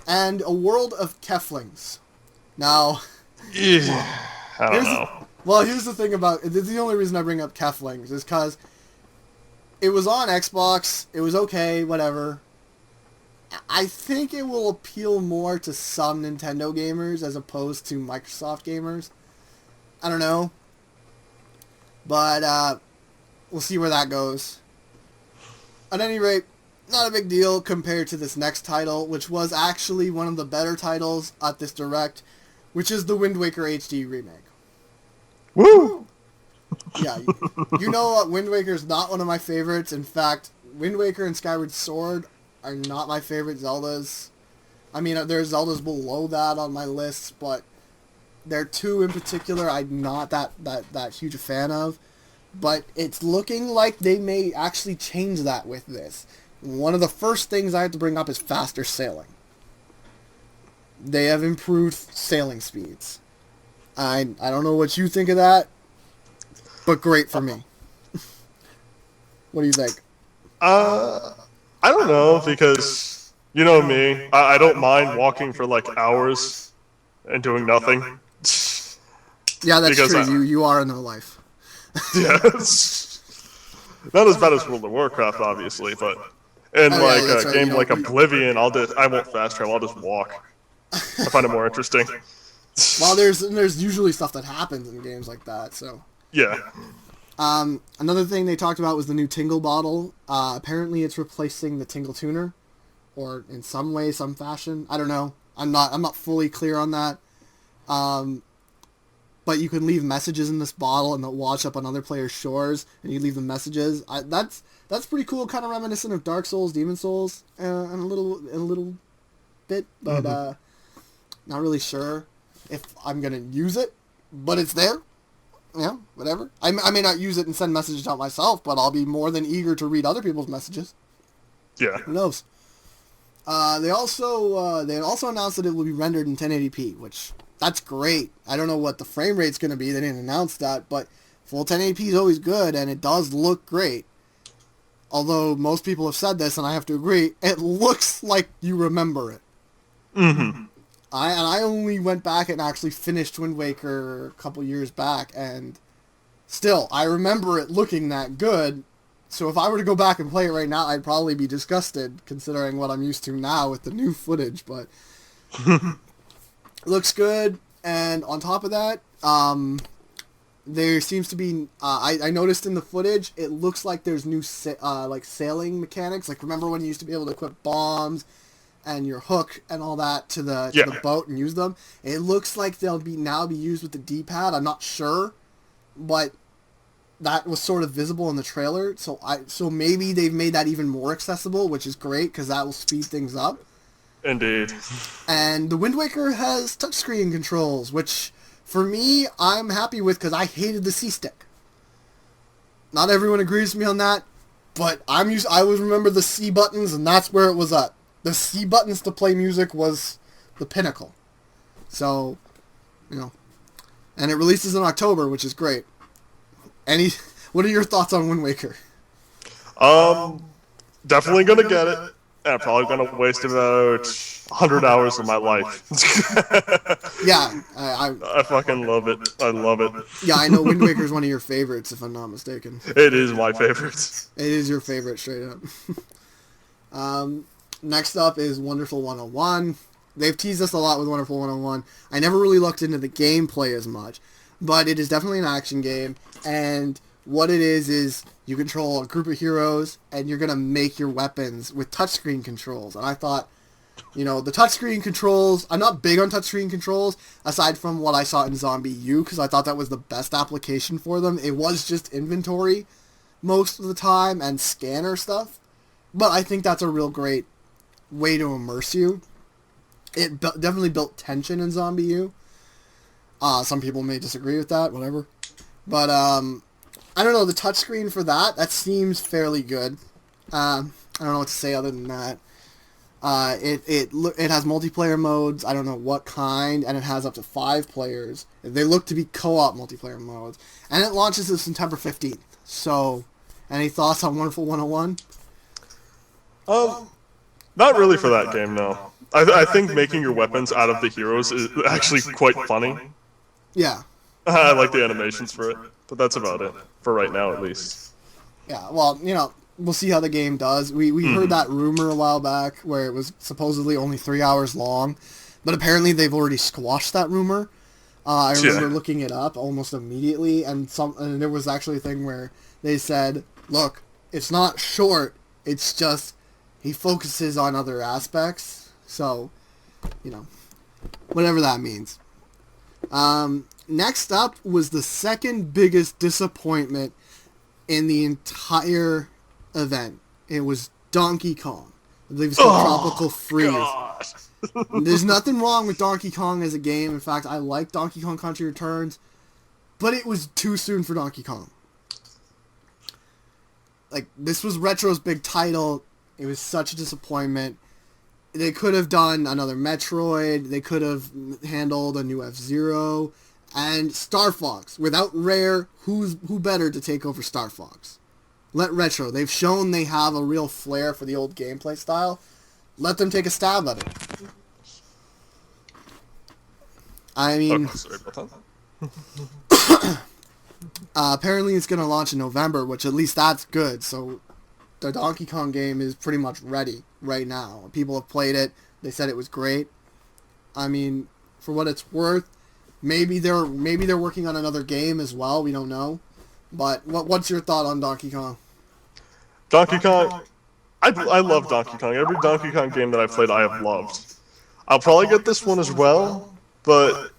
S1: And A World of Keflings. Now,
S2: Yeah. I don't know.
S1: Well, here's the thing about the only reason I bring up Keflings is because it was on Xbox. It was okay, whatever. I think it will appeal more to some Nintendo gamers as opposed to Microsoft gamers. I don't know. But we'll see where that goes. At any rate, not a big deal compared to this next title, which was actually one of the better titles at this Direct, which is the Wind Waker HD remake.
S2: Woo!
S1: Yeah, you know what? Wind Waker is not one of my favorites. In fact, Wind Waker and Skyward Sword are not my favorite Zeldas. I mean, there's Zeldas below that on my list, but there are two in particular I'm not that huge a fan of. But it's looking like they may actually change that with this. One of the first things I have to bring up is faster sailing. They have improved sailing speeds. I don't know what you think of that, but great for me. What do you think?
S2: I don't know, because you know me. I don't mind walking for like hours and doing nothing.
S1: Yeah, that's true. You are in their life.
S2: Yeah, not as bad as World of Warcraft, obviously, but in a game like Oblivion, I won't fast travel. I'll just walk. I find it more interesting.
S1: Well, there's usually stuff that happens in games like that, so.
S2: Yeah.
S1: Another thing they talked about was the new Tingle bottle. Apparently, it's replacing the Tingle tuner, or in some way, some fashion. I don't know. I'm not fully clear on that. But you can leave messages in this bottle, and they'll wash up on other players' shores, and you leave them messages. That's pretty cool, kind of reminiscent of Dark Souls, Demon Souls, and a little bit, but not really sure if I'm gonna use it. But it's there. Yeah, whatever. I may not use it and send messages out myself, but I'll be more than eager to read other people's messages.
S2: Yeah.
S1: Who knows? They also announced that it will be rendered in 1080p, which that's great. I don't know what the frame rate's going to be. They didn't announce that, but full 1080p is always good, and it does look great. Although most people have said this, and I have to agree, it looks like you remember it.
S2: Mm-hmm.
S1: I only went back and actually finished Wind Waker a couple years back, and still, I remember it looking that good. So if I were to go back and play it right now, I'd probably be disgusted, considering what I'm used to now with the new footage, but it looks good. And on top of that, there seems to be, I noticed in the footage, it looks like there's new sailing mechanics. Like, remember when you used to be able to equip bombs and your hook and all that to the boat and use them? It looks like they'll now be used with the D-pad. I'm not sure, but that was sort of visible in the trailer. So maybe they've made that even more accessible, which is great because that will speed things up.
S2: Indeed.
S1: And the Wind Waker has touchscreen controls, which for me I'm happy with because I hated the C-stick. Not everyone agrees with me on that, but I always remember the C buttons, and that's where it was at. The C buttons to play music was the pinnacle. So, and it releases in October, which is great. What are your thoughts on Wind Waker?
S2: Definitely gonna get it. and I'm probably gonna waste about 100 hours of my life.
S1: Yeah,
S2: I fucking love it. I love it.
S1: yeah, I know Wind Waker is one of your favorites, if I'm not mistaken.
S2: It is my favorite.
S1: It is your favorite, straight up. Next up is Wonderful 101. They've teased us a lot with Wonderful 101. I never really looked into the gameplay as much, but it is definitely an action game, and what it is you control a group of heroes, and you're going to make your weapons with touchscreen controls. And I thought, the touchscreen controls, I'm not big on touchscreen controls, aside from what I saw in Zombie U, because I thought that was the best application for them. It was just inventory most of the time, and scanner stuff. But I think that's a real great way to immerse you. It definitely built tension in Zombie U. Some people may disagree with that, whatever. But, I don't know, the touchscreen for that seems fairly good. I don't know what to say other than that. It has multiplayer modes, I don't know what kind, and it has up to 5 players. They look to be co-op multiplayer modes. And it launches this September 15th. So, any thoughts on Wonderful 101?
S2: Not really for that game, no. I think making your weapons out of the heroes is actually quite funny.
S1: Yeah.
S2: I like the animations for it, but that's about it, for right now at least.
S1: Yeah, well, we'll see how the game does. We heard that rumor a while back where it was supposedly only 3 hours long, but apparently they've already squashed that rumor. I remember looking it up almost immediately, and there was actually a thing where they said, look, it's not short, it's just he focuses on other aspects. So, whatever that means. Next up was the second biggest disappointment in the entire event. It was Donkey Kong. I believe it's called Tropical Freeze.
S2: God.
S1: There's nothing wrong with Donkey Kong as a game. In fact, I like Donkey Kong Country Returns, but it was too soon for Donkey Kong. Like, this was Retro's big title. It was such a disappointment. They could have done another Metroid. They could have handled a new F-Zero. And Star Fox. Without Rare, who better to take over Star Fox? Let Retro. They've shown they have a real flair for the old gameplay style. Let them take a stab at it. I mean...
S2: sorry about
S1: that. Apparently it's going to launch in November, which at least that's good. So the Donkey Kong game is pretty much ready right now. People have played it. They said it was great. I mean, for what it's worth, maybe they're working on another game as well. We don't know. But what's your thought on Donkey Kong?
S2: Donkey Kong, I love Donkey Kong. Every Donkey Kong game that I've played, I have loved. I'll probably get this one as well, but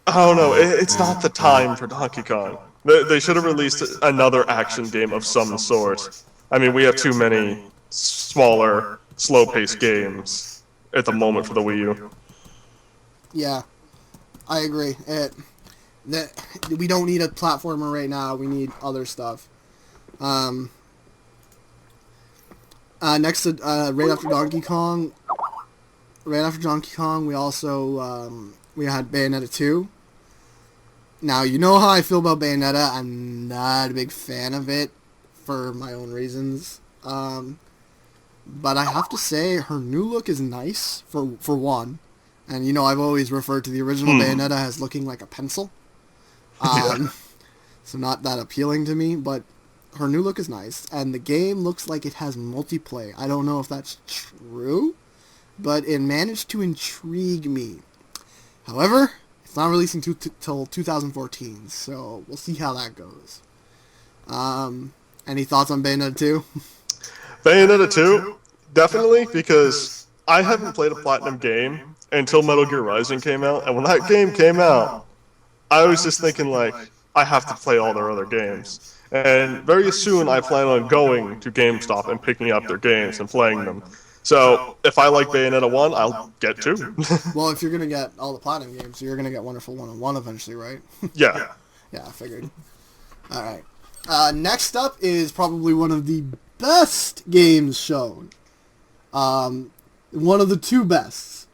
S2: I don't know. It's not the time for Donkey Kong. They should have released another action game of some sort. I mean, we have too many smaller, slow-paced games at the moment for the Wii U.
S1: Yeah, I agree. We don't need a platformer right now. We need other stuff. Next, right after Donkey Kong, we also we had Bayonetta 2. Now, you know how I feel about Bayonetta. I'm not a big fan of it for my own reasons. But I have to say, her new look is nice, for one. And, I've always referred to the original Bayonetta as looking like a pencil. So not that appealing to me, but her new look is nice. And the game looks like it has multiplayer. I don't know if that's true, but it managed to intrigue me. However, it's not releasing till 2014, so we'll see how that goes. Any thoughts on Bayonetta 2?
S2: Bayonetta 2? Definitely, because I haven't played a Platinum game until Metal Gear Rising came out, and when that game came out, I was just thinking, like, I have to play all their other games. And very soon I plan on going to GameStop and picking up their games and playing them. So, if I like Bayonetta 1, I'll get 2.
S1: Well, if you're going to get all the Platinum games, you're going to get Wonderful 101 eventually, right?
S2: Yeah.
S1: Yeah, I figured. Alright. Next up is probably one of the best games shown. One of the two bests.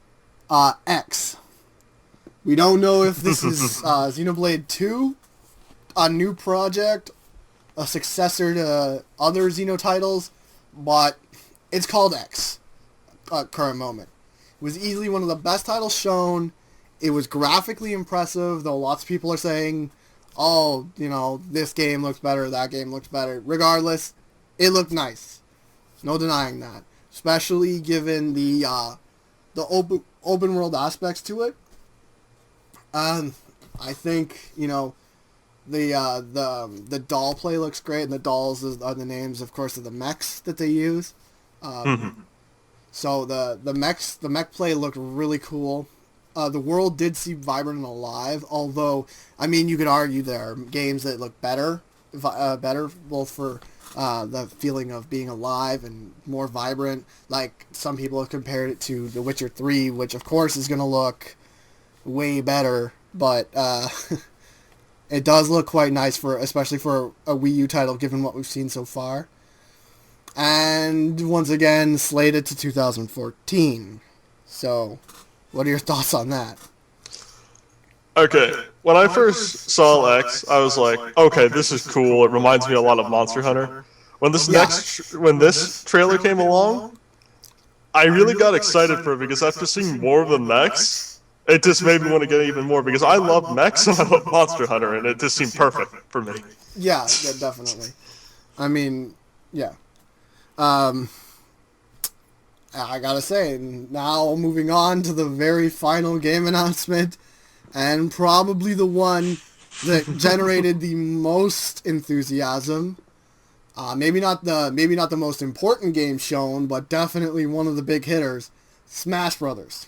S1: X. We don't know if this is Xenoblade 2, a new project, a successor to other Xeno titles, but it's called X. current moment. It was easily one of the best titles shown. It was graphically impressive, though lots of people are saying, oh, this game looks better, that game looks better. Regardless, it looked nice. No denying that. Especially given the open world aspects to it. I think, the doll play looks great, and the dolls are the names, of course, of the mechs that they use. So the mech play looked really cool. The world did seem vibrant and alive, although, you could argue there are games that look better both for the feeling of being alive and more vibrant. Like, some people have compared it to The Witcher 3, which, of course, is going to look way better, but it does look quite nice, especially for a Wii U title, given what we've seen so far. And, once again, slated to 2014. So, what are your thoughts on that?
S2: Okay, when I first saw X, I was like, okay, this is cool. It reminds me a lot of Monster Hunter. When this trailer came along, I really got excited for it because after seeing more of the mechs, it just made me want to get even more because I love mechs and I love Monster Hunter, and it just seemed perfect for me.
S1: Yeah, definitely. Yeah. I gotta say, now moving on to the very final game announcement, and probably the one that generated the most enthusiasm. Maybe not the most important game shown, but definitely one of the big hitters, Smash Brothers.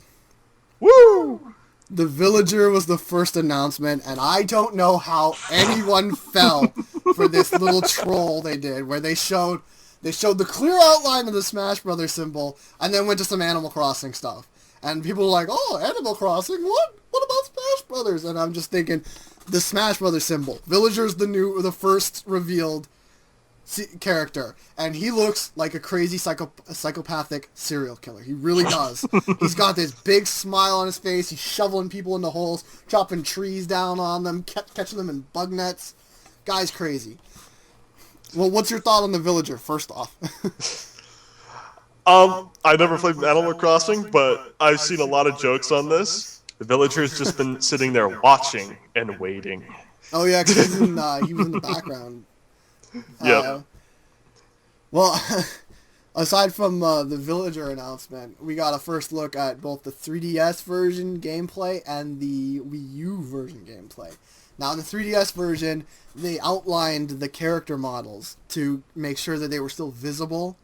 S2: Woo!
S1: The Villager was the first announcement, and I don't know how anyone fell for this little troll they did, where they showed the clear outline of the Smash Brothers symbol, and then went to some Animal Crossing stuff. And people were like, oh, Animal Crossing? What? What about Smash Brothers? And I'm just thinking, the Smash Brothers symbol. Villager's the first revealed character, and he looks like a crazy psychopathic serial killer. He really does. He's got this big smile on his face. He's shoveling people into holes, chopping trees down on them, catching them in bug nets. Guy's crazy. Well, what's your thought on the Villager, first off?
S2: I never played Animal Crossing, but I've seen a lot of jokes on this. The Villager's just been sitting there watching and waiting.
S1: Oh yeah, because he was in the background.
S2: Yeah.
S1: Well, aside from the Villager announcement, we got a first look at both the 3DS version gameplay and the Wii U version gameplay. Now, in the 3DS version, they outlined the character models to make sure that they were still visible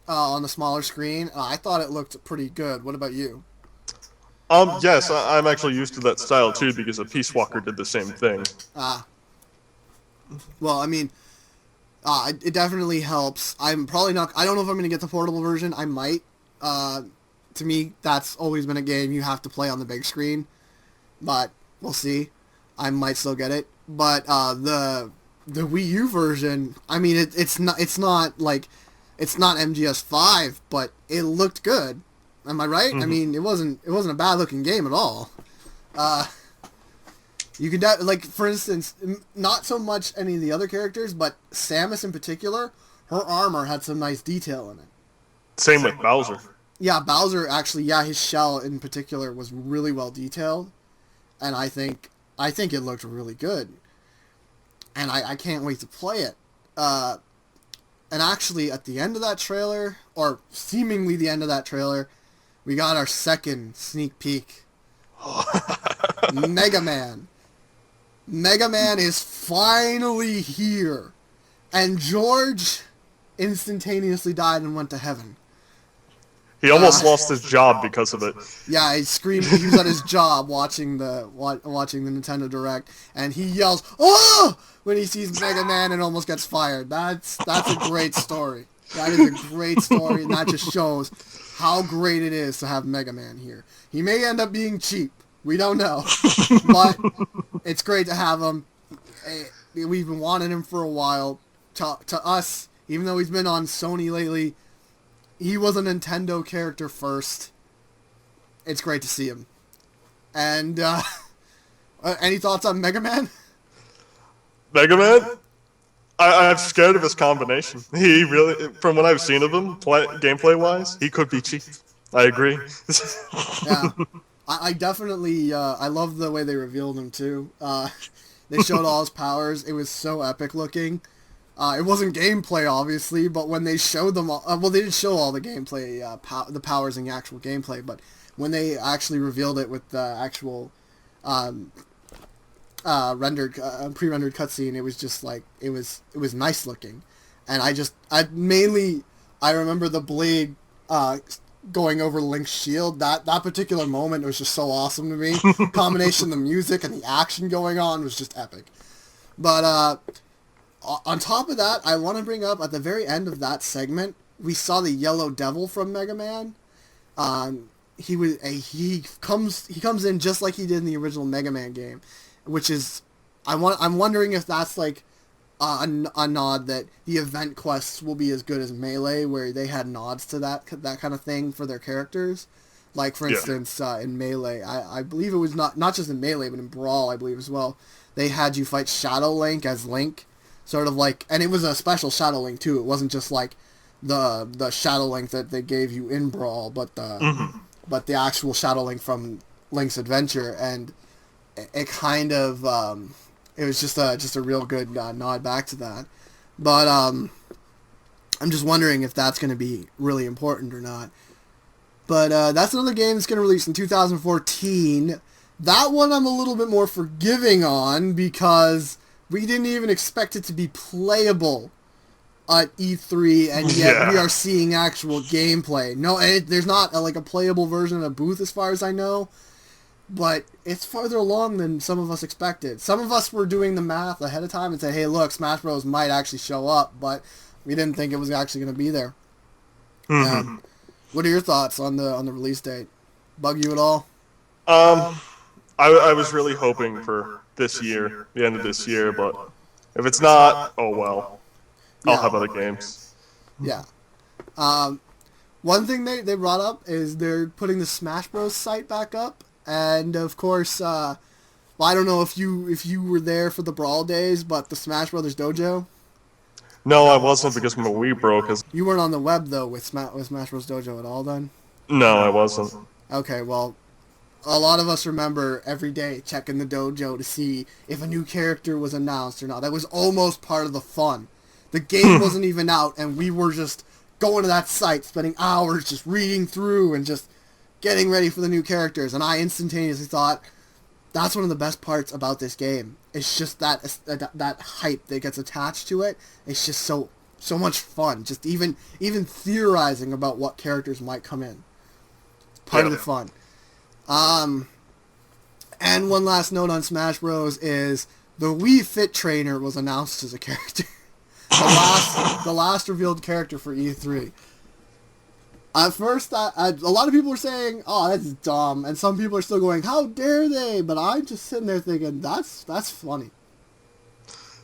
S1: on the smaller screen. I thought it looked pretty good. What about you?
S2: Yes, I'm actually used to that style too because a Peace Walker did the same thing.
S1: Well, it definitely helps. I'm probably not. I don't know if I'm going to get the portable version. I might. To me, that's always been a game you have to play on the big screen, but we'll see. I might still get it. But the Wii U version, it's not MGS5, but it looked good. Am I right?
S2: Mm-hmm.
S1: It wasn't a bad looking game at all. You could for instance, not so much any of the other characters, but Samus in particular, her armor had some nice detail in it.
S2: Same with Bowser.
S1: Yeah, Bowser actually, his shell in particular was really well detailed, and I think it looked really good. And I can't wait to play it. And actually, at the end of that trailer, or seemingly the end of that trailer, we got our second sneak peek. Mega Man. Mega Man is finally here. And George instantaneously died and went to heaven.
S2: He almost lost his job because of it.
S1: Yeah, he screamed. He was at his job watching the Nintendo Direct, and he yells, "Oh!" when he sees Mega Man and almost gets fired. That's a great story. That is a great story, and that just shows how great it is to have Mega Man here. He may end up being cheap. We don't know. But it's great to have him. We've been wanting him for a while. To us, even though he's been on Sony lately, he was a Nintendo character first. It's great to see him. And, any thoughts on Mega Man?
S2: Mega Man? I'm scared of his combination. He really, from what I've seen of him, gameplay-wise, he could be cheap. I agree.
S1: Yeah, I definitely I love the way they revealed him too. They showed all his powers. It was so epic looking. It wasn't gameplay, obviously, but when they showed them, well, they didn't show all the gameplay, the powers in the actual gameplay, but when they actually revealed it with the actual um, rendered, pre-rendered cutscene, it was just like it was nice looking, and I remember the blade going over Link's shield. That particular moment was just so awesome to me. Combination of the music and the action going on was just epic. But on top of that, I want to bring up at the very end of that segment, we saw the Yellow Devil from Mega Man. He comes in just like he did in the original Mega Man game, which is I'm wondering if that's like a nod that the event quests will be as good as Melee, where they had nods to that kind of thing for their characters. Like for instance, in Melee, I believe it was not just in Melee, but in Brawl, I believe as well. They had you fight Shadow Link as Link, sort of like, and it was a special Shadow Link too. It wasn't just like the Shadow Link that they gave you in Brawl, but the actual Shadow Link from Link's Adventure, and it kind of it was just a real good nod back to that. But I'm just wondering if that's going to be really important or not. But that's another game that's going to release in 2014. That one I'm a little bit more forgiving on because we didn't even expect it to be playable at E3, and yet we are seeing actual gameplay. No, there's not a playable version of a booth as far as I know, but it's farther along than some of us expected. Some of us were doing the math ahead of time and said, hey, look, Smash Bros. Might actually show up, but we didn't think it was actually going to be there. What are your thoughts on the release date? Bug you at all?
S2: I was really hoping for this year, the end of this year, but if it's not, oh well. I'll have other games.
S1: Yeah. One thing they brought up is they're putting the Smash Bros. Site back up, and of course, well, I don't know if you were there for the Brawl days, but the Smash Brothers Dojo.
S2: No, I wasn't because my Wii broke.
S1: You weren't on the web though with Smash Bros. Dojo at all, then?
S2: No, I wasn't.
S1: Okay, well, a lot of us remember every day checking the dojo to see if a new character was announced or not. That was almost part of the fun. The game wasn't even out, and we were just going to that site, spending hours just reading through and just getting ready for the new characters. And I instantaneously thought, that's one of the best parts about this game. It's just that hype that gets attached to it. It's just so much fun. Just even theorizing about what characters might come in. It's part of the fun. And one last note on Smash Bros. Is the Wii Fit Trainer was announced as a character. the last revealed character for E3. At first, a lot of people were saying, "Oh, that's dumb," and some people are still going, "How dare they?" But I'm just sitting there thinking, "That's funny.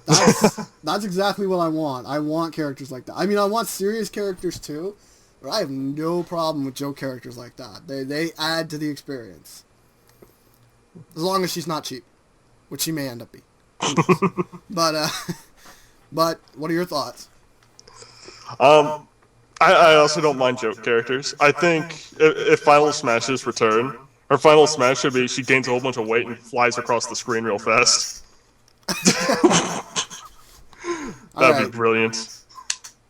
S1: That's exactly what I want. I want characters like that. I mean, I want serious characters too, but I have no problem with joke characters like that. They add to the experience, as long as she's not cheap, which she may end up being. But what are your thoughts?
S2: I also don't mind joke characters. I think if Final Smash's return, her final smash should be she gains a whole bunch of weight and flies across the screen real fast. That'd be brilliant.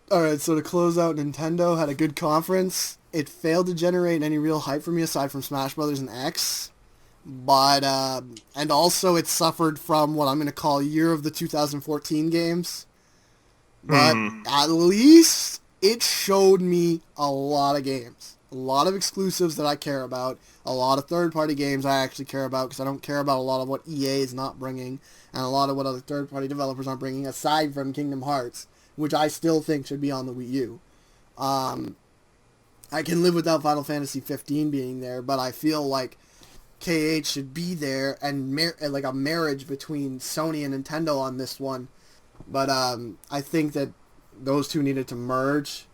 S1: Alright, so to close out, Nintendo had a good conference. It failed to generate any real hype for me aside from Smash Brothers and X. But, and also it suffered from what I'm going to call year of the 2014 games. But at least it showed me a lot of games. A lot of exclusives that I care about. A lot of third-party games I actually care about because I don't care about a lot of what EA is not bringing and a lot of what other third-party developers aren't bringing aside from Kingdom Hearts, which I still think should be on the Wii U. I can live without Final Fantasy 15 being there, but I feel like KH should be there and like a marriage between Sony and Nintendo on this one. But I think that those two needed to merge.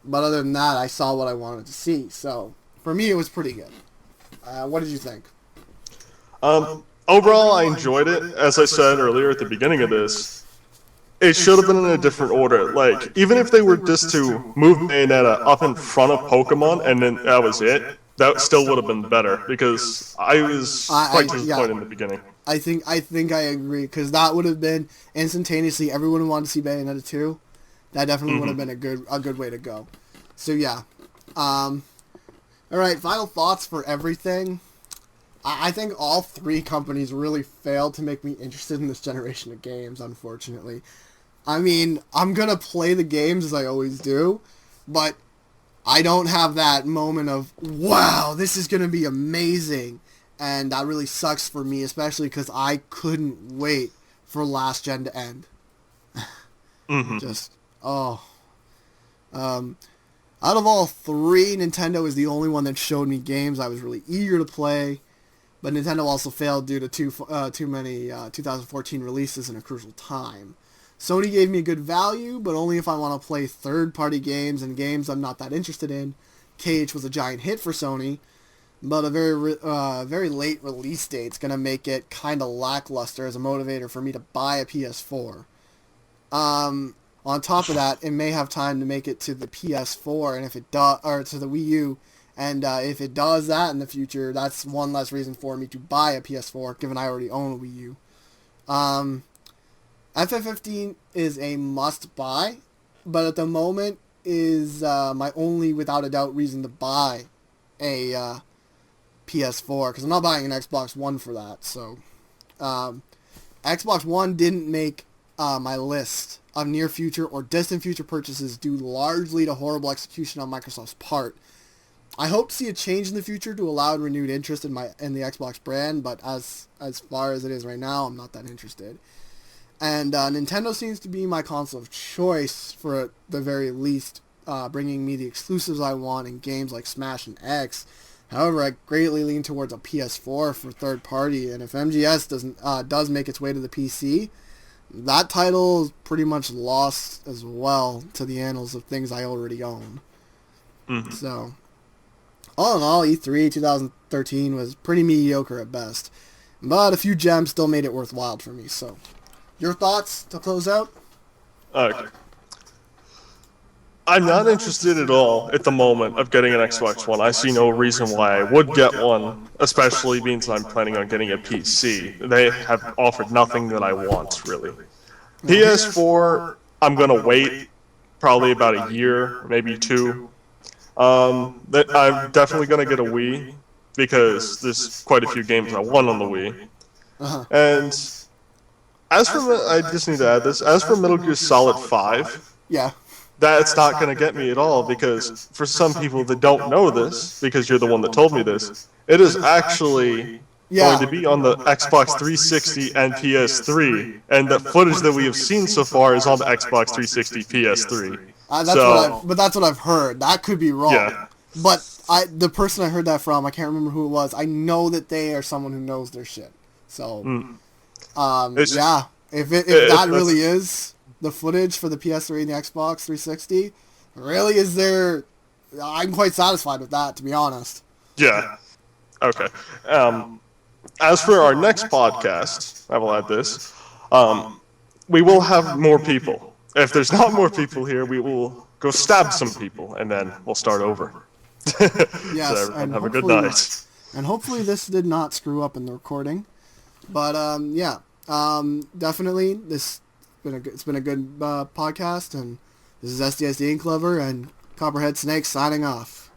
S1: But other than that, I saw what I wanted to see. So for me, it was pretty good. What did you think?
S2: Overall, I enjoyed it. As I said earlier at the beginning of this, it should have been in a different order. Like, even if they were just to move Bayonetta up in front of Pokemon and then that was it, that still would have been better, because I was quite disappointed in the beginning.
S1: I think I agree, because that would have been instantaneously everyone wanted to see Bayonetta 2. That definitely would have been a good way to go. So yeah. All right, final thoughts for everything. I think all three companies really failed to make me interested in this generation of games, unfortunately. I mean, I'm going to play the games as I always do, but I don't have that moment of, wow, this is going to be amazing. And that really sucks for me, especially because I couldn't wait for last gen to end. Just, oh. Out of all three, Nintendo is the only one that showed me games I was really eager to play. But Nintendo also failed due to too many 2014 releases in a crucial time. Sony gave me a good value, but only if I want to play third-party games and games I'm not that interested in. KH was a giant hit for Sony, but a very late release date's going to make it kind of lackluster as a motivator for me to buy a PS4. On top of that, it may have time to make it to the PS4, and if it does, or to the Wii U, and if it does that in the future, that's one less reason for me to buy a PS4, given I already own a Wii U. FF15 is a must-buy, but at the moment is my only, without a doubt, reason to buy a PS4, because I'm not buying an Xbox One for that. So, Xbox One didn't make my list of near future or distant future purchases due largely to horrible execution on Microsoft's part. I hope to see a change in the future to allow renewed interest in the Xbox brand, but as far as it is right now, I'm not that interested. And Nintendo seems to be my console of choice for at the very least, bringing me the exclusives I want in games like Smash and X. However, I greatly lean towards a PS4 for third party, and if MGS does make its way to the PC, that title is pretty much lost as well to the annals of things I already own. So, all in all, E3 2013 was pretty mediocre at best, but a few gems still made it worthwhile for me. So, your thoughts to close out?
S2: Okay. I'm not interested at all at the moment of getting an Xbox One. I see no reason why I would get one, especially being that I'm planning on getting a PC. They have offered nothing that I want, really. PS4, I'm going to wait probably about a year, maybe two. I'm definitely going to get a Wii, because there's quite a few games I want on the Wii. And as for, I just need to add this, as for Metal Gear Solid 5,
S1: yeah,
S2: that's not going to get me at all, because for some people that don't know this, because you're the one that told me this, it is actually going to be on the Xbox 360 and PS3, and the footage that we have seen so far is on the Xbox 360 PS3.
S1: That's what I've heard. That could be wrong.
S2: Yeah.
S1: But the person I heard that from, I can't remember who it was. I know that they are someone who knows their shit. So, yeah, if that really is the footage for the PS3 and the Xbox 360, really is there? I'm quite satisfied with that, to be honest.
S2: Yeah. Okay. As for our next podcast, I will add this. We will have more people. If there's not more people here, we will go stab some people, and then we'll start over.
S1: Yes,
S2: so
S1: and
S2: have a good night.
S1: And hopefully this did not screw up in the recording. But yeah, definitely it's been a good podcast, and this is SDSD Ink Lover and Copperhead Snake signing off.